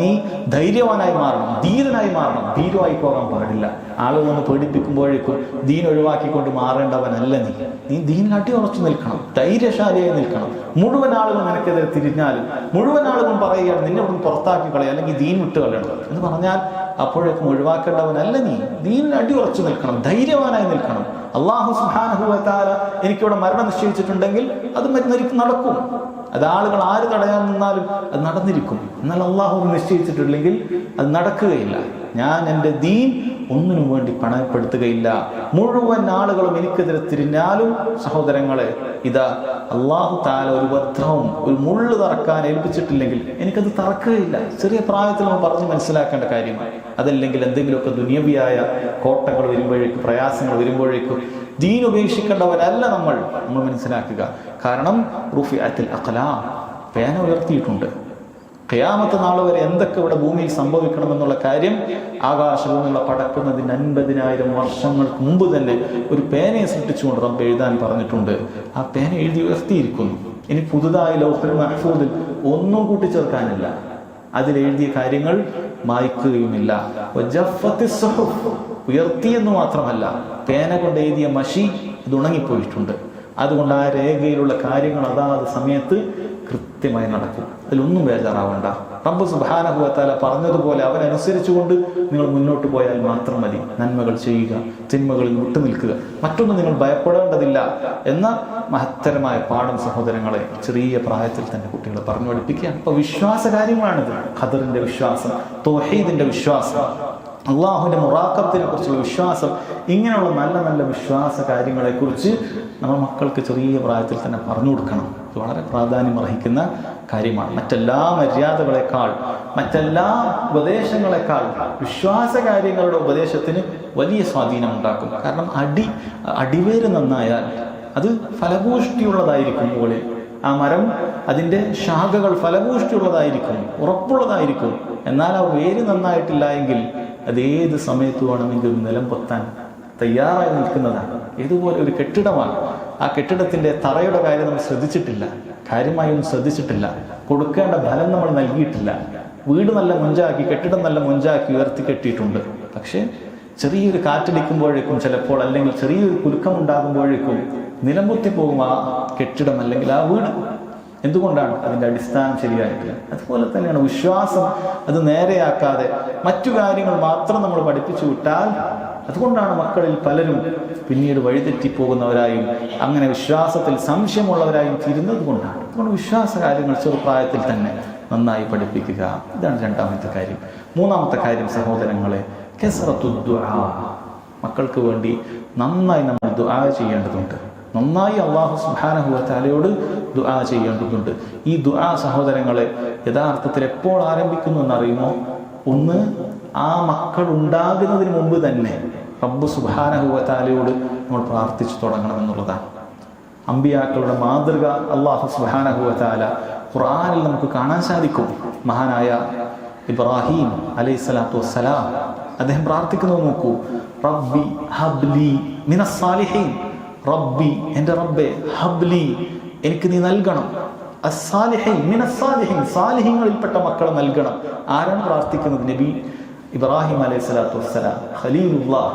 നീ ധൈര്യവാനായി മാറണം, ധീരനായി മാറണം. ഭീരുവായി പോകാൻ പാടില്ല. ആളുകൾ ഒന്ന് പേടിപ്പിക്കുമ്പോഴേക്കും ദീൻ ഒഴിവാക്കിക്കൊണ്ട് മാറേണ്ടവനല്ല നീ ദീനിൽ അടിയുറച്ചു നിൽക്കണം, ധൈര്യശാലിയായി നിൽക്കണം. മുഴുവൻ ആളുകൾ നിനക്കെതിരെ തിരിഞ്ഞാലും മുഴുവൻ ആളുകളും പറയുകയാണ് നിന്നെ ഇവിടെ പുറത്താക്കി കളയുക അല്ലെങ്കിൽ ദീൻ വിട്ട് കളയണം എന്ന് പറഞ്ഞാൽ അപ്പോഴേക്കും ഒഴിവാക്കേണ്ടവനല്ല നീ. ദീനിൽ അടിയുറച്ചു നിൽക്കണം, ധൈര്യവാനായി നിൽക്കണം. അല്ലാഹു സുബ്ഹാനഹു വ തആല എനിക്കിവിടെ മരണം നിശ്ചയിച്ചിട്ടുണ്ടെങ്കിൽ അത് നടക്കും. അത് ആളുകൾ ആര് തടയാൻ നിന്നാലും അത് നടന്നിരിക്കും. എന്നാൽ അല്ലാഹു നിശ്ചയിച്ചിട്ടില്ലെങ്കിൽ അത് നടക്കുകയില്ല. ഞാൻ എൻ്റെ ദീൻ ഒന്നിനു വേണ്ടി പണയപ്പെടുത്തുകയില്ല. മുഴുവൻ ആളുകളും എനിക്കെതിരെ തിരിഞ്ഞാലും സഹോദരങ്ങളെ, ഇതാ അല്ലാഹു തആല ഒരു വസ്ത്രവും ഒരു മുള്ളു തറക്കാൻ ഏൽപ്പിച്ചിട്ടില്ലെങ്കിൽ എനിക്കത് തറക്കുകയില്ല. ചെറിയ പ്രായത്തിൽ നമ്മൾ പറഞ്ഞ് മനസ്സിലാക്കേണ്ട കാര്യമാണ്. അതല്ലെങ്കിൽ എന്തെങ്കിലുമൊക്കെ ദുനിയവിയായ കോട്ടങ്ങൾ വരുമ്പോഴേക്കും, പ്രയാസങ്ങൾ വരുമ്പോഴേക്കും ദീൻ ഉപേക്ഷിക്കേണ്ടവരല്ല നമ്മൾ മനസ്സിലാക്കുക. കാരണം റുഫിഅത്തിൽ അഖ്ലാം, പേന ഉയർത്തിയിട്ടുണ്ട്. ഖിയാമത്ത് നാൾ വരെ എന്തൊക്കെ ഇവിടെ ഭൂമിയിൽ സംഭവിക്കണമെന്നുള്ള കാര്യം ആകാശഭൂമിയുള്ള പടക്കുന്നതിന് 50,000 വർഷങ്ങൾക്ക് മുമ്പ് തന്നെ ഒരു പേനയെ സൃഷ്ടിച്ചുകൊണ്ട് റബ്ബ് എഴുതാൻ പറഞ്ഞിട്ടുണ്ട്. ആ പേന എഴുതി ഉയർത്തിയിരിക്കുന്നു. ഇനി പുതുതായി ലൗഹുൽ മഹ്ഫൂദിൽ ഒന്നും കൂട്ടിച്ചേർക്കാനില്ല. അതിലെഴുതിയ കാര്യങ്ങൾ മായ്ക്കുകയുമില്ല. ഉയർത്തിയെന്ന് മാത്രമല്ല, പേന കൊണ്ട് എഴുതിയ മഷി ഇത് ഉണങ്ങിപ്പോയിട്ടുണ്ട്. അതുകൊണ്ട് ആ രേഖയിലുള്ള കാര്യങ്ങൾ അതാത് സമയത്ത് കൃത്യമായി നടക്കും. അതിലൊന്നും ബേജാറാവണ്ട. റബ്ബ് സുബ്ഹാനഹു വ തആല പറഞ്ഞതുപോലെ അവനനുസരിച്ചുകൊണ്ട് നിങ്ങൾ മുന്നോട്ട് പോയാൽ മാത്രം മതി. നന്മകൾ ചെയ്യുക, തിന്മകളിൽ വിട്ടുനിൽക്കുക, മറ്റൊന്നും നിങ്ങൾ ഭയപ്പെടേണ്ടതില്ല എന്ന മഹത്തരമായ പാഠം സഹോദരങ്ങളെ ചെറിയ പ്രായത്തിൽ തന്നെ കുട്ടികളെ പറഞ്ഞു പഠിപ്പിക്കുക. അപ്പൊ വിശ്വാസ കാര്യങ്ങളാണിത്. ഖദറിന്റെ വിശ്വാസം, തൗഹീദിന്റെ വിശ്വാസം, അള്ളാഹുവിന്റെ മുറാഖബത്തിനെ കുറിച്ചുള്ള വിശ്വാസം, ഇങ്ങനെയുള്ള നല്ല നല്ല വിശ്വാസ കാര്യങ്ങളെക്കുറിച്ച് നമ്മൾ മക്കൾക്ക് ചെറിയ പ്രായത്തിൽ തന്നെ പറഞ്ഞു കൊടുക്കണം. ഇത് വളരെ പ്രാധാന്യം അർഹിക്കുന്ന കാര്യമാണ്. മറ്റെല്ലാ മര്യാദകളെക്കാൾ, മറ്റെല്ലാ ഉപദേശങ്ങളെക്കാൾ വിശ്വാസ കാര്യങ്ങളുടെ ഉപദേശത്തിന് വലിയ സ്വാധീനം ഉണ്ടാക്കും. കാരണം അടിവേര് നന്നായാൽ അത് ഫലഭൂഷ്ടിയുള്ളതായിരിക്കും. മുകളിൽ ആ മരം, അതിൻ്റെ ശാഖകൾ ഫലഭൂഷ്ടിയുള്ളതായിരിക്കും, ഉറപ്പുള്ളതായിരിക്കും. എന്നാൽ ആ വേര് നന്നായിട്ടില്ല എങ്കിൽ അത് ഏത് സമയത്ത് വേണമെങ്കിലും നിലം പൊത്താൻ തയ്യാറായി നിൽക്കുന്നതാണ്. ഇതുപോലെ ഒരു കെട്ടിടമാണ്. ആ കെട്ടിടത്തിന്റെ തറയുടെ കാര്യം നമ്മൾ ശ്രദ്ധിച്ചിട്ടില്ല, കാര്യമായൊന്നും ശ്രദ്ധിച്ചിട്ടില്ല. കൊടുക്കേണ്ട ഫലം നമ്മൾ നൽകിയിട്ടില്ല. വീട് നല്ല മൊഞ്ചാക്കി, കെട്ടിടം നല്ല മൊഞ്ചാക്കി ഉയർത്തി കെട്ടിയിട്ടുണ്ട്. പക്ഷേ ചെറിയൊരു കാറ്റടിക്കുമ്പോഴേക്കും ചിലപ്പോൾ, അല്ലെങ്കിൽ ചെറിയൊരു കുലുക്കം ഉണ്ടാകുമ്പോഴേക്കും നിലംപൊത്തി പോകും ആ കെട്ടിടം അല്ലെങ്കിൽ ആ വീട്. എന്തുകൊണ്ടാണ്? അതിൻ്റെ അടിസ്ഥാനം ശരിയായിട്ടില്ല. അതുപോലെ തന്നെയാണ് വിശ്വാസം. അത് നേരെയാക്കാതെ മറ്റു കാര്യങ്ങൾ മാത്രം നമ്മൾ പഠിപ്പിച്ചു വിട്ടാൽ, അതുകൊണ്ടാണ് മക്കളിൽ പലരും പിന്നീട് വഴിതെറ്റിപ്പോകുന്നവരായും അങ്ങനെ വിശ്വാസത്തിൽ സംശയമുള്ളവരായും തീരുന്നത് കൊണ്ടാണ്. അതുകൊണ്ട് വിശ്വാസ കാര്യങ്ങൾ ചെറുപ്രായത്തിൽ തന്നെ നന്നായി പഠിപ്പിക്കുക. ഇതാണ് രണ്ടാമത്തെ കാര്യം. മൂന്നാമത്തെ കാര്യം സഹോദരങ്ങളെ, കസറത്തു ദുആ. മക്കൾക്ക് വേണ്ടി നന്നായി നമ്മൾ ദുആ ചെയ്യേണ്ടതുണ്ട്. നന്നായി അല്ലാഹു സുബ്ഹാനഹു വ തആലയോട് ദുആ ചെയ്യേണ്ടതുണ്ട്. ഈ ദുആ സഹോദരങ്ങളെ യഥാർത്ഥത്തിൽ എപ്പോൾ ആരംഭിക്കുന്നു എന്നറിയുമോ? ഒന്ന്, ആ മക്കൾ ഉണ്ടാകുന്നതിന് മുമ്പ് തന്നെ റബ്ബ് സുബ്ഹാനഹു വ തആലയോട് നമ്മൾ പ്രാർത്ഥിച്ചു തുടങ്ങണമെന്നുള്ളതാണ്. അമ്പിയാക്കളുടെ മാതൃക അല്ലാഹു സുബ്ഹാനഹു വ തആല ഖുർആനിൽ നമുക്ക് കാണാൻ സാധിക്കും. മഹാനായ ഇബ്രാഹിം അലൈഹിസ്സലാത്തു വസ്സലാം അദ്ദേഹം പ്രാർത്ഥിക്കുന്നത് നോക്കൂ. റബ്ബി ഹബ്ലി മിനസ് സാലിഹീൻ. റബ്ബി, എൻ്റെ റബ്ബേ, ഹബ്ലി, എനിക്ക് നീ നൽകണം, അസ്സാലിഹീൻ മിനസ് സാലിഹീൻ, സാലിഹീങ്ങളിൽപ്പെട്ട മക്കളെ നൽകണം. ആരാണ് പ്രാർത്ഥിക്കുന്നത്? നബി ഇബ്രാഹിം അലൈഹിസ്സലാത്തു വസ്സലാം, ഖലീലുല്ലാഹ്,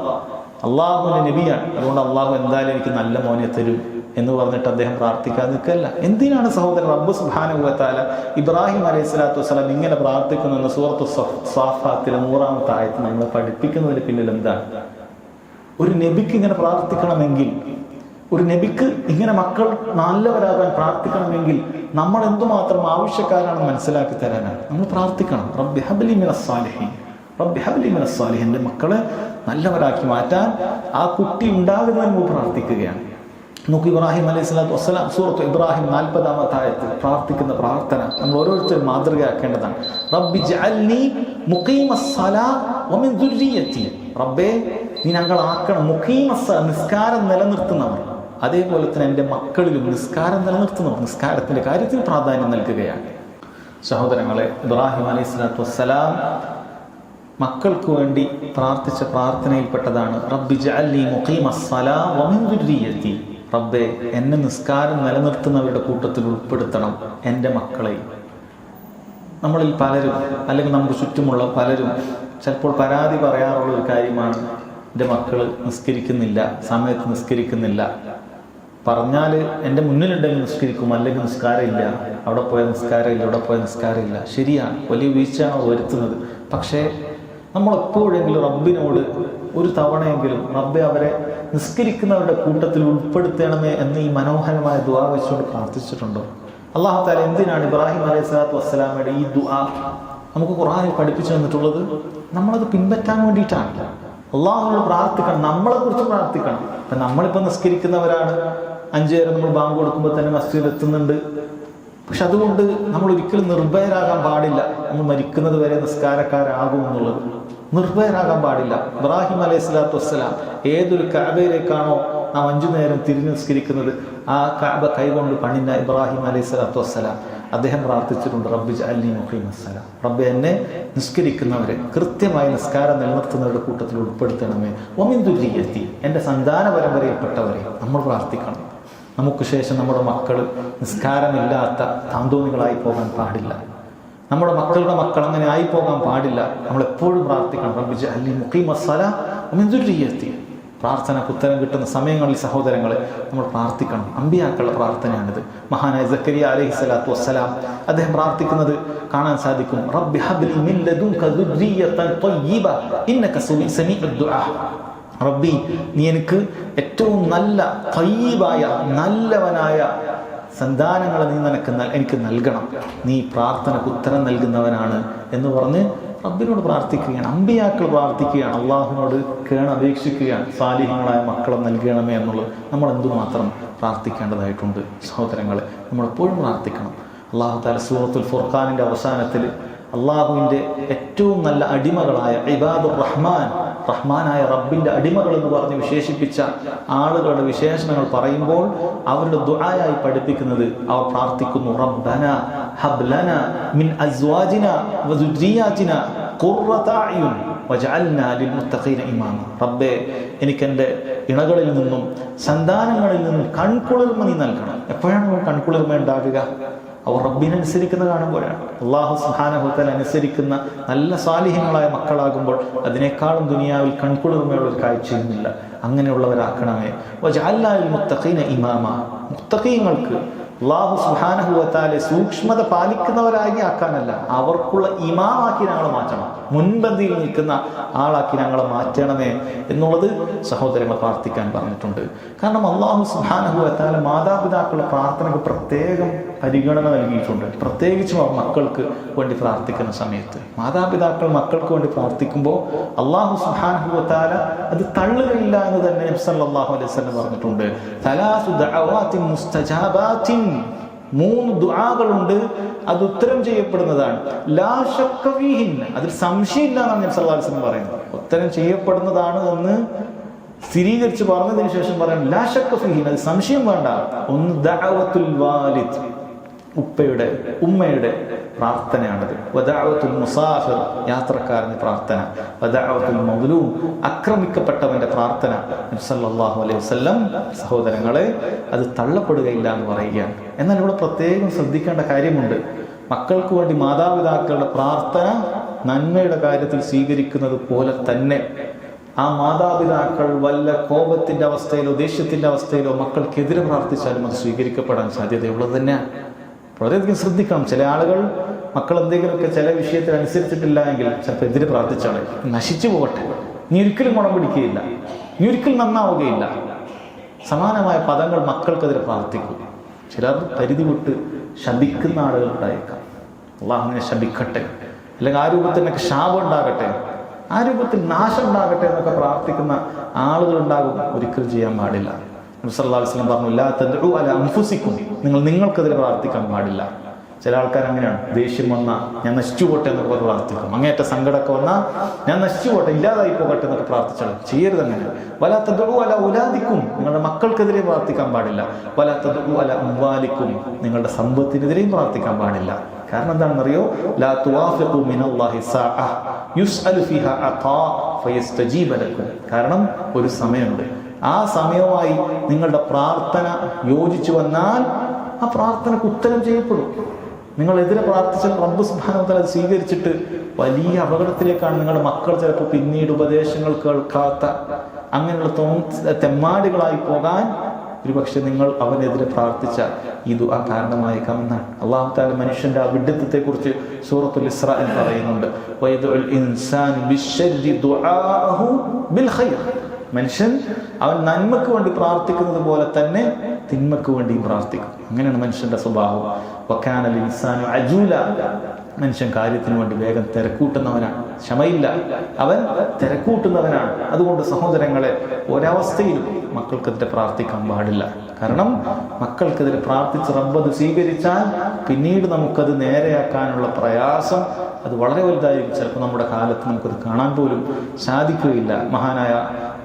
അള്ളാഹുവിന്റെ നബിയാണ്. അതുകൊണ്ട് അള്ളാഹു എന്തായാലും എനിക്ക് നല്ല മോനെ തരും എന്ന് പറഞ്ഞിട്ട് അദ്ദേഹം പ്രാർത്ഥിക്കാൻ നിൽക്കല്ല. എന്തിനാണ് സഹോദരൻ റബ്ബ് സുബ്ഹാനഹു വ തആല ഇബ്രാഹിം അലൈഹിസ്സലാത്തു വസ്സലാം ഇങ്ങനെ പ്രാർത്ഥിക്കുന്നെന്ന് സൂറത്തു സ്വാഫാത്തിലെ 100-ാമത്തെ ആയത്ത് നമ്മളെ പഠിപ്പിക്കുന്നതിന് പിന്നിൽ എന്താണ്? ഒരു നബിക്ക് ഇങ്ങനെ പ്രാർത്ഥിക്കണമെങ്കിൽ, ഒരു നബിക്ക് ഇങ്ങനെ മക്കൾ നല്ലവരാകാൻ പ്രാർത്ഥിക്കണമെങ്കിൽ നമ്മൾ എന്തുമാത്രം ആവശ്യക്കാരാണെന്ന് മനസ്സിലാക്കി തരാനാണ്. നമ്മൾ പ്രാർത്ഥിക്കണം, റബ്ബി ഹബ്ലി മിനസ് സാലിഹീൻ, റബ്ബി ഹബ്ലി മിനസ് സാലിഹീൻ. എൻ്റെ മക്കളെ നല്ലവരാക്കി മാറ്റാൻ ആ കുട്ടി ഉണ്ടാകുന്നതിന് മുമ്പ് പ്രാർത്ഥിക്കുകയാണ്. നോക്കൂ, ഇബ്രാഹിം അലൈഹിസ്സലാത്തു വസ്സലാം സൂറത്ത് ഇബ്രാഹിം 40-ാമത്തെ ആയത്തിൽ പ്രാർത്ഥിക്കുന്ന പ്രാർത്ഥന നമ്മൾ ഓരോരുത്തരും മാതൃകയാക്കേണ്ടതാണ്. റബ്ബി ജഅൽനി മുഖീമസ്സലാ വമിൻ ദുർരിയത്തി. റബ്ബേ, നീ ഞങ്ങളാക്കണം മുഖീമസ്സ, നിസ്കാരം നിലനിർത്തുന്നവർ. അതേപോലെ തന്നെ എൻ്റെ മക്കളിലും നിസ്കാരം നിലനിർത്തുന്നവർ. നിസ്കാരത്തിന്റെ കാര്യത്തിൽ പ്രാധാന്യം നൽകുകയാണ്. സഹോദരങ്ങളെ, ഇബ്രാഹിം അലൈഹിസ്സലാത്തു വസ്സലാം മക്കൾക്ക് വേണ്ടി പ്രാർത്ഥിച്ച പ്രാർത്ഥനയിൽപ്പെട്ടതാണ് റബ്ബി ജഅൽനി മുഖീമസ്സലാ വമിൻ ദുർരിയത്തി. റബ്ബേ, എന്നെ നിസ്കാരം നിലനിർത്തുന്നവരുടെ കൂട്ടത്തിൽ ഉൾപ്പെടുത്തണം എൻ്റെ മക്കളെ. നമ്മളിൽ പലരും, അല്ലെങ്കിൽ നമുക്ക് ചുറ്റുമുള്ള പലരും ചിലപ്പോൾ പരാതി പറയാറുള്ള ഒരു കാര്യമാണ്, എൻ്റെ മക്കൾ നിസ്കരിക്കുന്നില്ല, സമയത്ത് നിസ്കരിക്കുന്നില്ല. പറഞ്ഞാൽ എൻ്റെ മുന്നിലുണ്ടെങ്കിൽ നിസ്കരിക്കും, അല്ലെങ്കിൽ നിസ്കാരമില്ല, അവിടെ പോയ നിസ്കാരമില്ല, ഇവിടെ പോയ നിസ്കാരമില്ല. ശരിയാണ്, വലിയ വീഴ്ചയാണ് വരുത്തുന്നത്. പക്ഷേ നമ്മളെപ്പോഴെങ്കിലും റബ്ബിനോട് ഒരു തവണയെങ്കിലും റബ്ബെ അവരെ നിസ്കരിക്കുന്നവരുടെ കൂട്ടത്തിൽ ഉൾപ്പെടുത്തണമേ എന്ന് ഈ മനോഹരമായ ദുആ വെച്ചുകൊണ്ട് പ്രാർത്ഥിച്ചിട്ടുണ്ടോ? അല്ലാഹു തആല എന്തിനാണ് ഇബ്രാഹിം അലൈഹിസ്സലാത്തു വസ്സലാമയുടെ ഈ ദുആ നമുക്ക് ഖുർആനിൽ പഠിപ്പിച്ചു തന്നിട്ടുള്ളത്? നമ്മളത് പിൻപറ്റാൻ വേണ്ടിയിട്ടാണ്. അള്ളാഹുവിനോട് പ്രാർത്ഥിക്കണം, നമ്മളെ കുറിച്ച് പ്രാർത്ഥിക്കണം. അപ്പം നമ്മളിപ്പോൾ നിസ്കരിക്കുന്നവരാണ്, 5 നേരം നമ്മൾ ബാങ്ക് കൊടുക്കുമ്പോൾ തന്നെ മസ്ജിദിൽ എത്തുന്നുണ്ട്. പക്ഷെ അതുകൊണ്ട് നമ്മൾ ഒരിക്കലും നിർഭയരാകാൻ പാടില്ല. നമ്മൾ മരിക്കുന്നത് വരെ നിസ്കാരക്കാരാകുമെന്നുള്ളത് നിർഭയരാകാൻ പാടില്ല. ഇബ്രാഹിം അലൈഹിസ്സലാത്തു വസ്സലാം ഏതൊരു കഅബയിലേക്കാണോ നാം 5 നേരം തിരിഞ്ഞ് നിസ്കരിക്കുന്നത്, ആ കഅബ കൈകൊണ്ട് പണിഞ്ഞ ഇബ്രാഹിം അലൈഹി സ്വലാത്തു വസ്സലാം അദ്ദേഹം പ്രാർത്ഥിച്ചിട്ടുണ്ട്, റബ്ബി ജഅൽനി മുഖീമസ്സലാം, റബ്ബെ എന്നെ നിസ്കരിക്കുന്നവരെ കൃത്യമായി നിസ്കാരം നിലനിർത്തുന്നവരുടെ കൂട്ടത്തിൽ ഉൾപ്പെടുത്തണമേ, വമിൻ ദുർരിയ്യത്തി, എൻ്റെ സന്താന പരമ്പരയിൽപ്പെട്ടവരെ നമ്മൾ പ്രാർത്ഥിക്കണം. നമുക്ക് ശേഷം നമ്മുടെ മക്കൾ നിസ്കാരമില്ലാത്ത താന്തോന്നികളായി പോകാൻ പാടില്ല. നമ്മുടെ മക്കളുടെ മക്കൾ അങ്ങനെ ആയി പോകാൻ പാടില്ല. നമ്മൾ എപ്പോഴും പ്രാർത്ഥിക്കണം, റബ്ബി ജഅൽനി മുഖീമസ്സലാം വമിൻ ദുർരിയ്യത്തി. പ്രാർത്ഥനയ്ക്ക് ഉത്തരം കിട്ടുന്ന സമയങ്ങളിൽ സഹോദരങ്ങളെ നമ്മൾ പ്രാർത്ഥിക്കണം. അമ്പിയാക്കളുടെ പ്രാർത്ഥനയാണിത്. മഹാനായ സക്കരിയ അലൈഹി സ്വലാത്തു വസ്സലാം അദ്ദേഹം പ്രാർത്ഥിക്കുന്നത് കാണാൻ സാധിക്കും, റബ്ബി ഹബ്ലി മിൻ ലദുൻക ദുർരിയ്യതൻ ത്വയ്യിബ ഇന്നക സമീഉദ് ദുആ. റബ്ബി, നീ എനിക്ക് ഏറ്റവും നല്ല ത്വയ്യിബായ നല്ലവനായ സന്താനങ്ങളെ നീ എനിക്ക് നൽകണം, നീ പ്രാർത്ഥനയ്ക്ക് ഉത്തരം നൽകുന്നവനാണ് എന്ന് പറഞ്ഞ് റബ്ബിനോട് പ്രാർത്ഥിക്കുകയാണ്. അമ്പിയാക്കൾ പ്രാർത്ഥിക്കുകയാണ്, അള്ളാഹുവിനോട് അപേക്ഷിക്കുകയാണ്, സാലിഹ്യങ്ങളായ മക്കളെ നൽകണമേ എന്നുള്ളത് നമ്മൾ എന്തുമാത്രം പ്രാർത്ഥിക്കേണ്ടതായിട്ടുണ്ട് സഹോദരങ്ങളെ. നമ്മളെപ്പോഴും പ്രാർത്ഥിക്കണം. അള്ളാഹു തആല സൂറത്തുൽ ഫുർഖാനിൻ്റെ അവസാനത്തിൽ അള്ളാഹുവിൻ്റെ ഏറ്റവും നല്ല അടിമകളായ ഇബാദുർ റഹ്മാൻ, റഹ്മാനായ റബ്ബിൻ്റെ അടിമകൾ എന്ന് പറഞ്ഞ് വിശേഷിപ്പിച്ച ആളുകളുടെ വിശേഷണങ്ങൾ പറയുമ്പോൾ അവരുടെ ദുആയായി പഠിപ്പിക്കുന്നത്, അവർ പ്രാർത്ഥിക്കുന്നു, റബ്ബന ഹബ് ലനാ മിൻ അസ്വാജിന വദുർരിയാതിന ഖുർറത അയുൻ വജഅൽനാ ലിൽമുത്തഖീന ഇമാമ. റബ്ബേ, എനിക്ക് എൻ്റെ ഇണകളിൽ നിന്നും സന്താനങ്ങളിൽ നിന്നും കൺകുളിർമ നീ നൽകണം. എപ്പോഴാണ് കൺകുളിർമ ഉണ്ടാകുക? അവർ റബ്ബിനെ അനുസരിക്കുന്ന കാണുമ്പോഴാണ്. അല്ലാഹു സുബ്ഹാനഹു വ തആല അനുസരിക്കുന്ന നല്ല സാലിഹ്യങ്ങളായ മക്കളാകുമ്പോൾ അതിനേക്കാളും ദുനിയാവിൽ കൺകുളിർമയുള്ള ഒരു കാഴ്ചയൊന്നുമില്ല. അങ്ങനെയുള്ളവരാക്കണമേ. വജഅൽനാ ലിൽമുത്തഖീന ഇമാമ. മുത്തഖീങ്ങൾക്ക് അല്ലാഹു സുബ്ഹാനഹു വ തആല സൂക്ഷ്മത പാലിക്കുന്നവരായി ആക്കാനല്ല, അവർക്കുള്ള ഇമാമാക്കി ഞങ്ങളെ മാറ്റണം, മുൻപന്തിയിൽ നിൽക്കുന്ന ആളാക്കി ഞങ്ങളെ മാറ്റണമേ എന്നുള്ളത് സഹോദരങ്ങൾ പ്രാർത്ഥിക്കാൻ പറഞ്ഞിട്ടുണ്ട്. കാരണം അല്ലാഹു സുബ്ഹാനഹു വ തആല മാതാപിതാക്കളുടെ പ്രാർത്ഥനയ്ക്ക് പ്രത്യേകം പരിഗണന നൽകിയിട്ടുണ്ട്. പ്രത്യേകിച്ചും അവർ മക്കൾക്ക് വേണ്ടി പ്രാർത്ഥിക്കുന്ന സമയത്ത് മാതാപിതാക്കൾ മക്കൾക്ക് വേണ്ടി പ്രാർത്ഥിക്കുമ്പോൾ അല്ലാഹു സുബ്ഹാനഹു വ തആല അത് തള്ളുകയില്ല എന്ന് തന്നെ നബി സല്ലല്ലാഹു അലൈഹി വസല്ലം പറഞ്ഞിട്ടുണ്ട്. സലാസു ദഅവാത്തിൻ മുസ്തജാബാത്തിൻ, 3 ദുആകളുണ്ട്, അത് ഉത്തരം ചെയ്യപ്പെടുന്നതാണ്. ലാ ശക്ക ഫീഹിന്ന, അതിൽ സംശയമില്ല എന്നാണ് നബി സല്ലല്ലാഹു അലൈഹി വസല്ലം പറയുന്നത്. ഉത്തരം ചെയ്യപ്പെടുന്നതാണ് എന്ന് സ്ഥിരീകരിച്ച് പറഞ്ഞതിന് ശേഷം പറയാം, ലാ ശക്ക ഫീഹിന്ന, അത് സംശയം വേണ്ട. ഒന്ന് ദഅവത്തുൽ വാലിദ്, ഉമ്മയുടെ പ്രാർത്ഥനയാണത്. വദഅവത്തുൽ മുസാഫിർ, യാത്രക്കാരന്റെ പ്രാർത്ഥന. വദഅവത്തുൽ മദ്ലൂം, ആക്രമിക്കപ്പെട്ടവന്റെ പ്രാർത്ഥന. നബി സല്ലല്ലാഹു അലൈഹി വസല്ലം സഹോദരങ്ങളെ അത് തള്ളപ്പെടുകയില്ല എന്ന് പറയുകയാണ്. എന്നാൽ ഇവിടെ പ്രത്യേകം ശ്രദ്ധിക്കേണ്ട കാര്യമുണ്ട്. മക്കൾക്ക് വേണ്ടി മാതാപിതാക്കളുടെ പ്രാർത്ഥന നന്മയുടെ കാര്യത്തിൽ സ്വീകരിക്കുന്നത് പോലെ തന്നെ ആ മാതാപിതാക്കൾ വല്ല കോപത്തിന്റെ അവസ്ഥയിലോ ദേഷ്യത്തിന്റെ അവസ്ഥയിലോ മക്കൾക്കെതിരെ പ്രാർത്ഥിച്ചാലും അത് സ്വീകരിക്കപ്പെടാൻ സാധ്യതയുള്ളത് തന്നെയാണ്. വളരെയധികം ശ്രദ്ധിക്കണം. ചില ആളുകൾ മക്കൾ എന്തെങ്കിലുമൊക്കെ ചില വിഷയത്തിൽ അനുസരിച്ചിട്ടില്ല എങ്കിൽ ചിലപ്പോൾ എതിരെ പ്രാർത്ഥിച്ചാളെ നശിച്ചു പോകട്ടെ, നീ ഒരിക്കലും ഗുണം പിടിക്കുകയില്ല, നീ ഒരിക്കലും നന്നാവുകയില്ല, സമാനമായ പദങ്ങൾ മക്കൾക്കെതിരെ പ്രാർത്ഥിക്കും. ചിലർ പരിധി വിട്ട് ശപിക്കുന്ന ആളുകൾ ഉണ്ടായേക്കാം. അള്ളാഹു അങ്ങനെ ശപിക്കട്ടെ, അല്ലെങ്കിൽ ആ രൂപത്തിൽ എനിക്ക് ശാപം ഉണ്ടാകട്ടെ, ആ രൂപത്തിൽ നാശം ഉണ്ടാകട്ടെ എന്നൊക്കെ പ്രാർത്ഥിക്കുന്ന ആളുകൾ ഉണ്ടാകും. ഒരിക്കലും ചെയ്യാൻ പാടില്ല. നബി സല്ലല്ലാഹു അലൈഹി വസല്ലം പറഞ്ഞു, ലാ തദ്ഉ അലാ അൻഫുസിക്കും, നിങ്ങൾക്കെതിരെ പ്രാർത്ഥിക്കാൻ പാടില്ല. ചില ആൾക്കാർ അങ്ങനെയാണ്, ദേഷ്യം വന്നാൽ ഞാൻ നശിച്ചു പോട്ടെ എന്നൊക്കെ പറഞ്ഞ് പ്രാർത്ഥിക്കും. അങ്ങേറ്റ സങ്കടമൊക്കെ വന്നാൽ ഞാൻ നശിച്ചു പോട്ടെ, ഇല്ലാതായി പോകട്ടെ എന്നൊക്കെ പ്രാർത്ഥിച്ചാൽ ചെയ്യരുത്. അങ്ങനെ വലാ തദ്ഉ അലാ ഔലാദിക്കും, നിങ്ങളുടെ മക്കൾക്കെതിരെ പ്രാർത്ഥിക്കാൻ പാടില്ല. വലാ തദ്ഉ അലാ അംവാലിക്കും, നിങ്ങളുടെ സമ്പത്തിനെതിരെയും പ്രാർത്ഥിക്കാൻ പാടില്ല. കാരണം എന്താണെന്നറിയോ? ലാ തുവാഫിഖു മിനല്ലാഹി സാഅ യുസ്അലു ഫീഹാ അതാ ഫയസ്തജീബ ലക്കും. കാരണം ഒരു സമയമുണ്ട്, ആ സമയവുമായി നിങ്ങളുടെ പ്രാർത്ഥന യോജിച്ചു വന്നാൽ ആ പ്രാർത്ഥനയ്ക്ക് ഉത്തരം ചെയ്യപ്പെടും. നിങ്ങളെതിരെ പ്രാർത്ഥിച്ചാൽ റബ്ബ് സുബ്ഹാനഹു വ തആല അത് സ്വീകരിച്ചിട്ട് വലിയ അപകടത്തിലേക്കാണ് നിങ്ങളുടെ മക്കൾ ചിലപ്പോൾ പിന്നീട് ഉപദേശങ്ങൾ കേൾക്കാത്ത അങ്ങനെയുള്ള തെമ്മാടികളായി പോകാൻ ഒരുപക്ഷെ നിങ്ങൾ അവനെതിരെ പ്രാർത്ഥിച്ച ഈ ദുആ കാരണമായേക്കാമെന്നാണ്. അല്ലാഹു തആല മനുഷ്യന്റെ ആ വിഡ്ഢിത്തത്തെ കുറിച്ച് സൂറത്തുൽ ഇസ്രായിൽ പറയുന്നുണ്ട്, വയദുൽ ഇൻസാനു ബിശ്ശർരി ദുആഅഹു ബിൽ ഖൈർ. മനുഷ്യൻ അവൻ നന്മക്ക് വേണ്ടി പ്രാർത്ഥിക്കുന്നത് പോലെ തന്നെ തിന്മക്ക് വേണ്ടിയും പ്രാർത്ഥിക്കും. അങ്ങനെയാണ് മനുഷ്യന്റെ സ്വഭാവം. വകാനൽ ഇൻസാനു അജൂല, മനുഷ്യൻ കാര്യത്തിന് വേണ്ടി വേഗം തിരക്കൂട്ടുന്നവനാണ്, ക്ഷമയില്ല, അവൻ തിരക്കൂട്ടുന്നവനാണ്. അതുകൊണ്ട് സഹോദരങ്ങളെ, ഒരവസ്ഥയിലും മക്കൾക്കെതിരെ പ്രാർത്ഥിക്കാൻ പാടില്ല. കാരണം മക്കൾക്കെതിരെ പ്രാർത്ഥിച്ച് റബ്ബത് സ്വീകരിച്ചാൽ പിന്നീട് നമുക്കത് നേരെയാക്കാനുള്ള പ്രയാസം അത് വളരെ വലുതായിരിക്കും. ചിലപ്പോൾ നമ്മുടെ കാലത്ത് നമുക്കത് കാണാൻ പോലും സാധിക്കുകയില്ല. മഹാനായ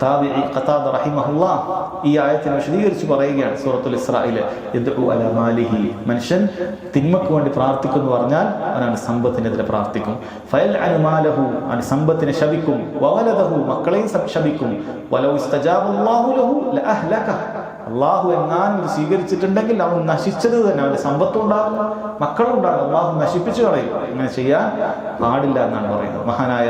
താബിഈ ഖതാദ റഹിമഹുല്ലാഹ് ഈ ആയത്തിനെ വിശദീകരിച്ച് പറയുകയാണ് സൂറത്തുൽ ഇസ്രായിലെ, യദ്ഉ അലാ മാലിഹി, മനുഷ്യൻ തിന്മക്ക് വേണ്ടി പ്രാർത്ഥിക്കുന്നു പറഞ്ഞാൽ അവനാണ് സമ്പത്തിനെതിരെ പ്രാർത്ഥിക്കും. ഫയൽഅനു മാലഹു, അവൻ സമ്പത്തിനെ ശപിക്കും. വവലദഹു, മക്കളെയും ശപിക്കും. വലൗ ഇസ്തജാബല്ലാഹു ലഹു ലഅഹ്ലക, അള്ളാഹു എങ്ങാനും ഇത് സ്വീകരിച്ചിട്ടുണ്ടെങ്കിൽ അവൻ നശിച്ചത് തന്നെ, അവന്റെ സമ്പത്തും ഉണ്ടാകും മക്കളും ഉണ്ടാകും, അള്ളാഹു നശിപ്പിച്ചു കളയും. അങ്ങനെ ചെയ്യാൻ പാടില്ല എന്നാണ് പറയുന്നത്. മഹാനായ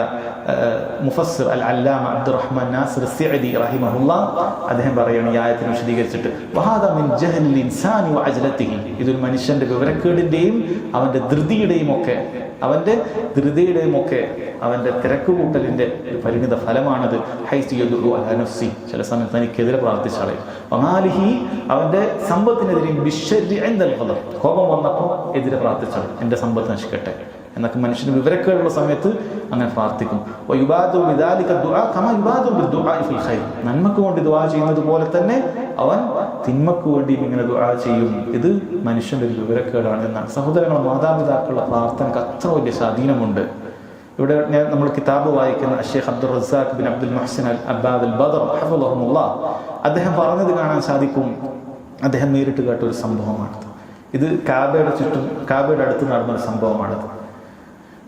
മുഫസ്സിർ അൽ അല്ലാമ അബ്ദുറഹ്മാൻ നാസിർ സഅദി റഹിമഹുല്ലാഹ് അദ്ദേഹം പറയുകയാണ് ഈ ആയത്തിനെ വിശദീകരിച്ചിട്ട്, വഹാദ മിൻ ജഹ്ലിൽ ഇൻസാനി വഅജ്ലതിഹി, ഇതൊരു മനുഷ്യന്റെ വിവരക്കേടിന്റെയും അവന്റെ ധൃതിയുടെയും ഒക്കെ അവന്റെ തിരക്കുകൂട്ടലിന്റെ ഒരു പരിണിത ഫലമാണത്. ഹൈസു യദ്ഉ അലാ നഫ്സി, ചില സമയത്ത് തനിക്കെതിരെ പ്രാർത്ഥിച്ചാളെ. വമാലിഹി, അവന്റെ സമ്പത്തിനെതിരെയും ബിശ്ശരി ഇൻദൽ ഖദർ, കോപം വന്നപ്പോൾ എതിരെ പ്രാർത്ഥിച്ചാളെ, എന്റെ സമ്പത്ത് നശിക്കട്ടെ എന്നൊക്കെ മനുഷ്യന് വിവരക്കേടുള്ള സമയത്ത് അങ്ങനെ പ്രാർത്ഥിക്കും. നന്മക്ക് വേണ്ടി ദുആ ചെയ്യുന്നത് പോലെ തന്നെ അവൻ തിന്മക്ക് വേണ്ടിയും ഇങ്ങനെ ദുആ ചെയ്യും. ഇത് മനുഷ്യന്റെ ഒരു വിവരക്കേടാണ് എന്നാണ്. സഹോദരങ്ങൾ, മാതാപിതാക്കളുടെ പ്രാർത്ഥനയ്ക്ക് അത്ര വലിയ സ്വാധീനമുണ്ട്. ഇവിടെ നമ്മൾ കിതാബ് വായിക്കുന്ന ഷെയ്ഖ് Abdul Razzaq bin Abdul Muhsin al Abbad al Badr ഹഫളഹുല്ലാഹ് അദ്ദേഹം പറഞ്ഞത് കാണാൻ സാധിക്കും. അദ്ദേഹം നേരിട്ട് കേട്ട ഒരു സംഭവമാണിത്. ഇത് കാബയുടെ അടുത്ത് നടന്നൊരു സംഭവമാണിത്.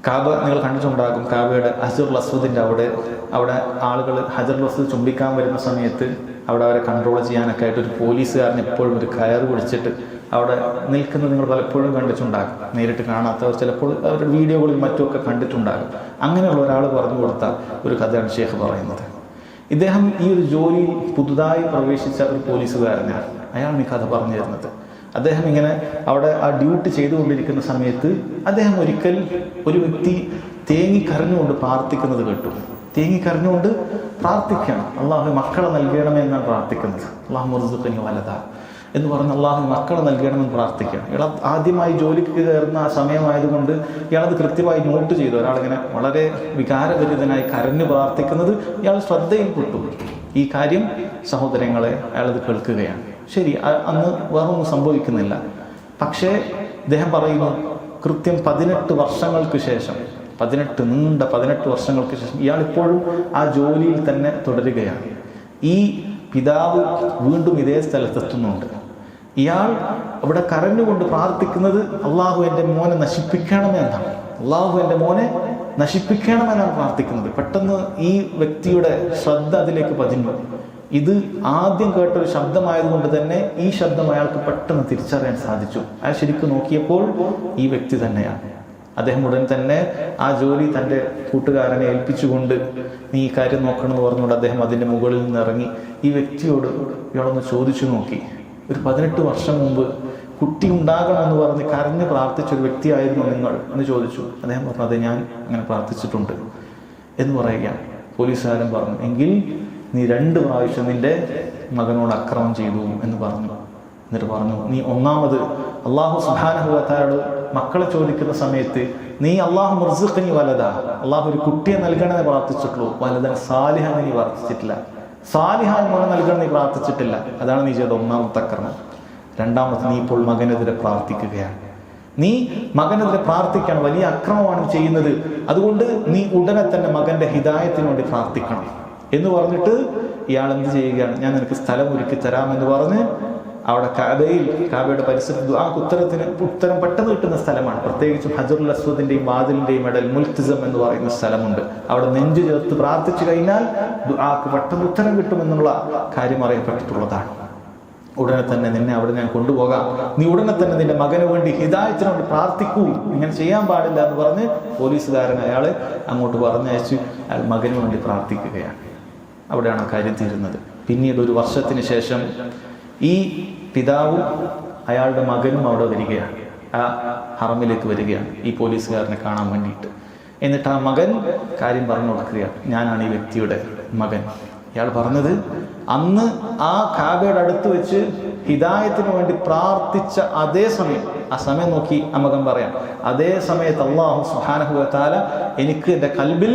കാബ നിങ്ങൾ കണ്ടിട്ടുണ്ടാകും. കാബയുടെ ഹജറുൽ അസ്വദിന്റെ അവിടെ ആളുകൾ ഹജറുൽ അസ്വദ് ചുംബിക്കാൻ വരുന്ന സമയത്ത് അവിടെ അവരെ കൺട്രോൾ ചെയ്യാനൊക്കെ ആയിട്ട് ഒരു പോലീസുകാരൻ എപ്പോഴും ഒരു കയറ് പിടിച്ചിട്ട് അവിടെ നിൽക്കുന്നത് നിങ്ങൾ പലപ്പോഴും കണ്ടിട്ടുണ്ടാകും. നേരിട്ട് കാണാത്തവർ ചിലപ്പോൾ അവരുടെ വീഡിയോകളിൽ മറ്റുമൊക്കെ കണ്ടിട്ടുണ്ടാകും. അങ്ങനെയുള്ള ഒരാൾ പറഞ്ഞു കൊടുത്ത ഒരു കഥയാണ് ഷെയ്ഖ് പറയുന്നത്. ഇദ്ദേഹം ഈ ഒരു ജോലി പുതുതായി പ്രവേശിച്ച ഒരു പോലീസുകാരനാണ്. അയാളാണ് ഈ കഥ പറഞ്ഞു തരുന്നത്. അദ്ദേഹം ഇങ്ങനെ അവിടെ ആ ഡ്യൂട്ടി ചെയ്തുകൊണ്ടിരിക്കുന്ന സമയത്ത് അദ്ദേഹം ഒരിക്കൽ ഒരു വ്യക്തി തേങ്ങിക്കരഞ്ഞുകൊണ്ട് പ്രാർത്ഥിക്കുന്നത് കേട്ടു. തേങ്ങിക്കരഞ്ഞുകൊണ്ട് പ്രാർത്ഥിക്കണം, അള്ളാഹു മക്കളെ നൽകണമേ എന്നാണ് പ്രാർത്ഥിക്കുന്നത്. അള്ളാഹു മുർസുഖനി വലത എന്ന് പറഞ്ഞ് അള്ളാഹു മക്കളെ നൽകണമെന്ന് പ്രാർത്ഥിക്കണം. ഇയാൾ ആദ്യമായി ജോലിക്ക് കയറുന്ന ആ സമയമായതുകൊണ്ട് ഇയാളത് കൃത്യമായി നോട്ട് ചെയ്തു. ഒരാളിങ്ങനെ വളരെ വികാരഭരിതനായി കരഞ്ഞു പ്രാർത്ഥിക്കുന്നത് ഇയാൾ ശ്രദ്ധയിൽപ്പെട്ടു. ഈ കാര്യം സഹോദരങ്ങളെ അയാളത് കേൾക്കുകയാണ്. ശരി, അന്ന് വേറൊന്നും സംഭവിക്കുന്നില്ല. പക്ഷേ ഇദ്ദേഹം പറയുന്നു, കൃത്യം 18 വർഷങ്ങൾക്ക് ശേഷം, 18 വർഷങ്ങൾക്ക് ശേഷം ഇയാൾ ഇപ്പോഴും ആ ജോലിയിൽ തന്നെ തുടരുകയാണ്. ഈ പിതാവ് വീണ്ടും ഇതേ സ്ഥലത്തെത്തുന്നുണ്ട്. ഇയാൾ അവിടെ കരഞ്ഞുകൊണ്ട് പ്രാർത്ഥിക്കുന്നത് അള്ളാഹു എൻ്റെ മോനെ നശിപ്പിക്കണമെന്നാണ്. അള്ളാഹു എൻ്റെ മോനെ നശിപ്പിക്കണമെന്നാണ് പ്രാർത്ഥിക്കുന്നത്. പെട്ടെന്ന് ഈ വ്യക്തിയുടെ ശ്രദ്ധ അതിലേക്ക് പതിഞ്ഞു. ഇത് ആദ്യം കേട്ടൊരു ശബ്ദമായതുകൊണ്ട് തന്നെ ഈ ശബ്ദം അയാൾക്ക് പെട്ടെന്ന് തിരിച്ചറിയാൻ സാധിച്ചു. അയാൾ ശരിക്കും നോക്കിയപ്പോൾ ഈ വ്യക്തി തന്നെയാണ്. അദ്ദേഹം ഉടൻ തന്നെ ആ ജോലി തൻ്റെ കൂട്ടുകാരനെ ഏൽപ്പിച്ചുകൊണ്ട് നീ ഈ കാര്യം നോക്കണമെന്ന് പറഞ്ഞുകൊണ്ട് അദ്ദേഹം അതിൻ്റെ മുകളിൽ നിന്ന് ഇറങ്ങി ഈ വ്യക്തിയോട് ഇയാളൊന്ന് ചോദിച്ചു നോക്കി, ഒരു 18 വർഷം മുമ്പ് കുട്ടി ഉണ്ടാകണമെന്ന് പറഞ്ഞ് കരഞ്ഞ് പ്രാർത്ഥിച്ചൊരു വ്യക്തിയായിരുന്നു നിങ്ങൾ എന്ന് ചോദിച്ചു. അദ്ദേഹം പറഞ്ഞു, അതെ, ഞാൻ അങ്ങനെ പ്രാർത്ഥിച്ചിട്ടുണ്ട് എന്ന് പറയുകയാണ്. പോലീസുകാരൻ പറഞ്ഞു, എങ്കിൽ നീ 2 പ്രാവശ്യം നിന്റെ മകനോട് അക്രമം ചെയ്തു എന്ന് പറഞ്ഞു. എന്നിട്ട് പറഞ്ഞു, നീ ഒന്നാമത് അള്ളാഹു സുബ്ഹാനഹു വ തആലയോട് മക്കളെ ചോദിക്കുന്ന സമയത്ത് നീ അള്ളാഹു മുർസുഖനി വലദ, അള്ളാഹു ഒരു കുട്ടിയെ നൽകണമെന്ന് പ്രാർത്ഥിച്ചിട്ടുള്ളൂ. വലദൻ സാലിഹൻ നീ പ്രാർത്ഥിച്ചിട്ടില്ല. സാലിഹാൻ മോനെ നൽകണം നീ പ്രാർത്ഥിച്ചിട്ടില്ല. അതാണ് നീ ചെയ്ത ഒന്നാമത്തെ അക്രമം. രണ്ടാമത്തെ, നീ ഇപ്പോൾ മകനെതിരെ പ്രാർത്ഥിക്കുകയാണ്. നീ മകനെതിരെ പ്രാർത്ഥിക്കണം, വലിയ അക്രമമാണ് ചെയ്യുന്നത്. അതുകൊണ്ട് നീ ഉടനെ തന്നെ മകന്റെ ഹിദായത്തിന് വേണ്ടി പ്രാർത്ഥിക്കണം എന്ന് പറഞ്ഞിട്ട് ഇയാൾ എന്ത് ചെയ്യുകയാണ്, ഞാൻ നിനക്ക് സ്ഥലം ഒരുക്കി തരാമെന്ന് പറഞ്ഞ് അവിടെ കാബയുടെ പരിസരത്ത് ദുആക്ക് ഉത്തരം പെട്ടെന്ന് കിട്ടുന്ന സ്ഥലമാണ്. പ്രത്യേകിച്ചും ഹജറുൽ അസ്വദിന്റെയും വാതിലിന്റെയും ഇടയിൽ മുൽത്തിസം എന്ന് പറയുന്ന സ്ഥലമുണ്ട്. അവിടെ നെഞ്ചു ചേർത്ത് പ്രാർത്ഥിച്ചു കഴിഞ്ഞാൽ ദുആക്ക് പെട്ടെന്ന് ഉത്തരം കിട്ടുമെന്നുള്ള കാര്യം അറിയപ്പെട്ടിട്ടുള്ളതാണ്. ഉടനെ തന്നെ നിന്നെ അവിടെ ഞാൻ കൊണ്ടുപോകാം, നീ ഉടനെ തന്നെ നിന്റെ മകന് വേണ്ടി ഹിദായത്തിന് വേണ്ടി പ്രാർത്ഥിക്കൂ, ഇങ്ങനെ ചെയ്യാൻ പാടില്ല എന്ന് പറഞ്ഞ് പോലീസുകാരൻ അയാളെ അങ്ങോട്ട് പറഞ്ഞയച്ച് അയാൾ മകന് വേണ്ടി പ്രാർത്ഥിക്കുകയാണ്. അവിടെയാണ് കാര്യം തീരുന്നത്. പിന്നീട് 1 വർഷത്തിന് ശേഷം ഈ പിതാവും അയാളുടെ മകനും അവിടെ വരികയാണ്, ആ ഹറമിലേക്ക് വരികയാണ് ഈ പോലീസുകാരനെ കാണാൻ വേണ്ടിയിട്ട്. എന്നിട്ട് ആ മകൻ കാര്യം പറഞ്ഞു കൊടുക്കുകയാണ്, ഞാനാണ് ഈ വ്യക്തിയുടെ മകൻ. ഇയാൾ പറഞ്ഞത്, അന്ന് ആ കാബയുടെ അടുത്ത് വെച്ച് ഹിദായത്തിന് വേണ്ടി പ്രാർത്ഥിച്ച അതേ സമയം, ആ സമയം നോക്കി ആ മകൻ പറയാം, അതേ സമയത്ത് അല്ലാഹു സുബ്ഹാനഹു വ തആല എനിക്ക് എൻ്റെ കൽബിൽ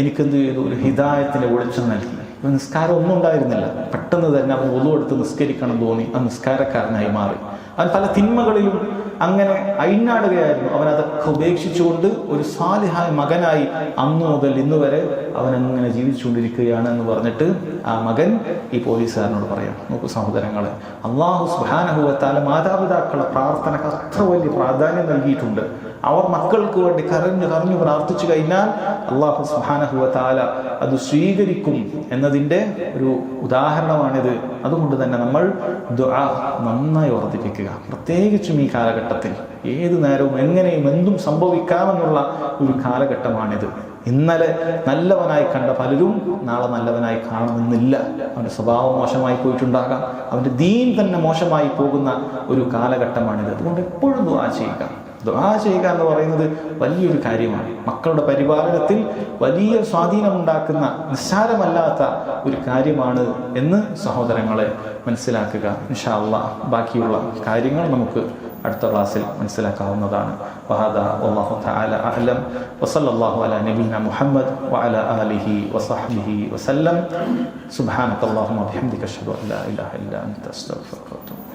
എനിക്കെന്ത് ചെയ്തു, ഒരു ഹിദായത്തിന് വെളിച്ചം നൽകി. നിസ്കാരം ഒന്നും ഉണ്ടായിരുന്നില്ല. പെട്ടെന്ന് തന്നെ അവൻ വുളു എടുത്ത് നിസ്കരിക്കണം തോന്നി, ആ നിസ്കാരക്കാരനായി മാറി. അവൻ പല തിന്മകളിലും അങ്ങനെ അഴിഞ്ഞാടുകയായിരുന്നു. അവൻ അതൊക്കെ ഉപേക്ഷിച്ചുകൊണ്ട് ഒരു സാലിഹായ മകനായി അന്നു മുതൽ ഇന്ന് വരെ അവൻ അങ്ങനെ ജീവിച്ചുകൊണ്ടിരിക്കുകയാണ് എന്ന് പറഞ്ഞിട്ട് ആ മകൻ ഈ പോലീസുകാരനോട് പറയാം, നോക്കൂ സഹോദരങ്ങളെ, അല്ലാഹു സുബ്ഹാനഹു വ തആല മാതാപിതാക്കളുടെ പ്രാർത്ഥനക്ക് അത്ര വലിയ പ്രാധാന്യം നൽകിയിട്ടുണ്ട്. അവർ മക്കൾക്ക് വേണ്ടി കരഞ്ഞു പ്രാർത്ഥിച്ചു കഴിഞ്ഞാൽ അല്ലാഹു സുബ്ഹാനഹു വ തആല അത് സ്വീകരിക്കും എന്നതിൻ്റെ ഒരു ഉദാഹരണമാണിത്. അതുകൊണ്ട് തന്നെ നമ്മൾ ദുആ നന്നായി വർദ്ധിപ്പിക്കുക. പ്രത്യേകിച്ചും ഈ കാലഘട്ടത്തിൽ ഏത് നേരവും എങ്ങനെയും എന്തും സംഭവിക്കാമെന്നുള്ള ഒരു കാലഘട്ടമാണിത്. ഇന്നലെ നല്ലവനായി കണ്ട പലരും നാളെ നല്ലവനായി കാണുമെന്നില്ല. അവൻ്റെ സ്വഭാവം മോശമായി പോയിട്ടുണ്ടാകാം, അവൻ്റെ ദീൻ തന്നെ മോശമായി പോകുന്ന ഒരു കാലഘട്ടമാണിത്. അതുകൊണ്ട് എപ്പോഴും ദുആ ചെയ്യുക. ദുആ ചെയ്യുക എന്ന് പറയുന്നത് വലിയൊരു കാര്യമാണ്. മക്കളുടെ പരിപാലനത്തിൽ വലിയ സ്വാധീനമുണ്ടാക്കുന്ന നിസ്സാരമല്ലാത്ത ഒരു കാര്യമാണ് എന്ന് സഹോദരങ്ങളെ മനസ്സിലാക്കുക. ഇൻഷാ അല്ലാഹ് ബാക്കിയുള്ള കാര്യങ്ങൾ നമുക്ക് അടുത്ത ക്ലാസ്സിൽ മനസ്സിലാക്കാവുന്നതാണ്. വഹദാ വല്ലാഹു തആല അഅലം വസല്ലല്ലാഹു അലാ നബിയിന മുഹമ്മദ് വഅലാ ആലിഹി വസഹ്ബിഹി വസല്ലം. സുബ്ഹാനകല്ലാഹുമ്മ വബിഹംദിക അഷ്ഹദു അൻ ലാ ഇലാഹ ഇല്ലാ അൻത അസ്തഗ്ഫിറുക വ അത്തൂബു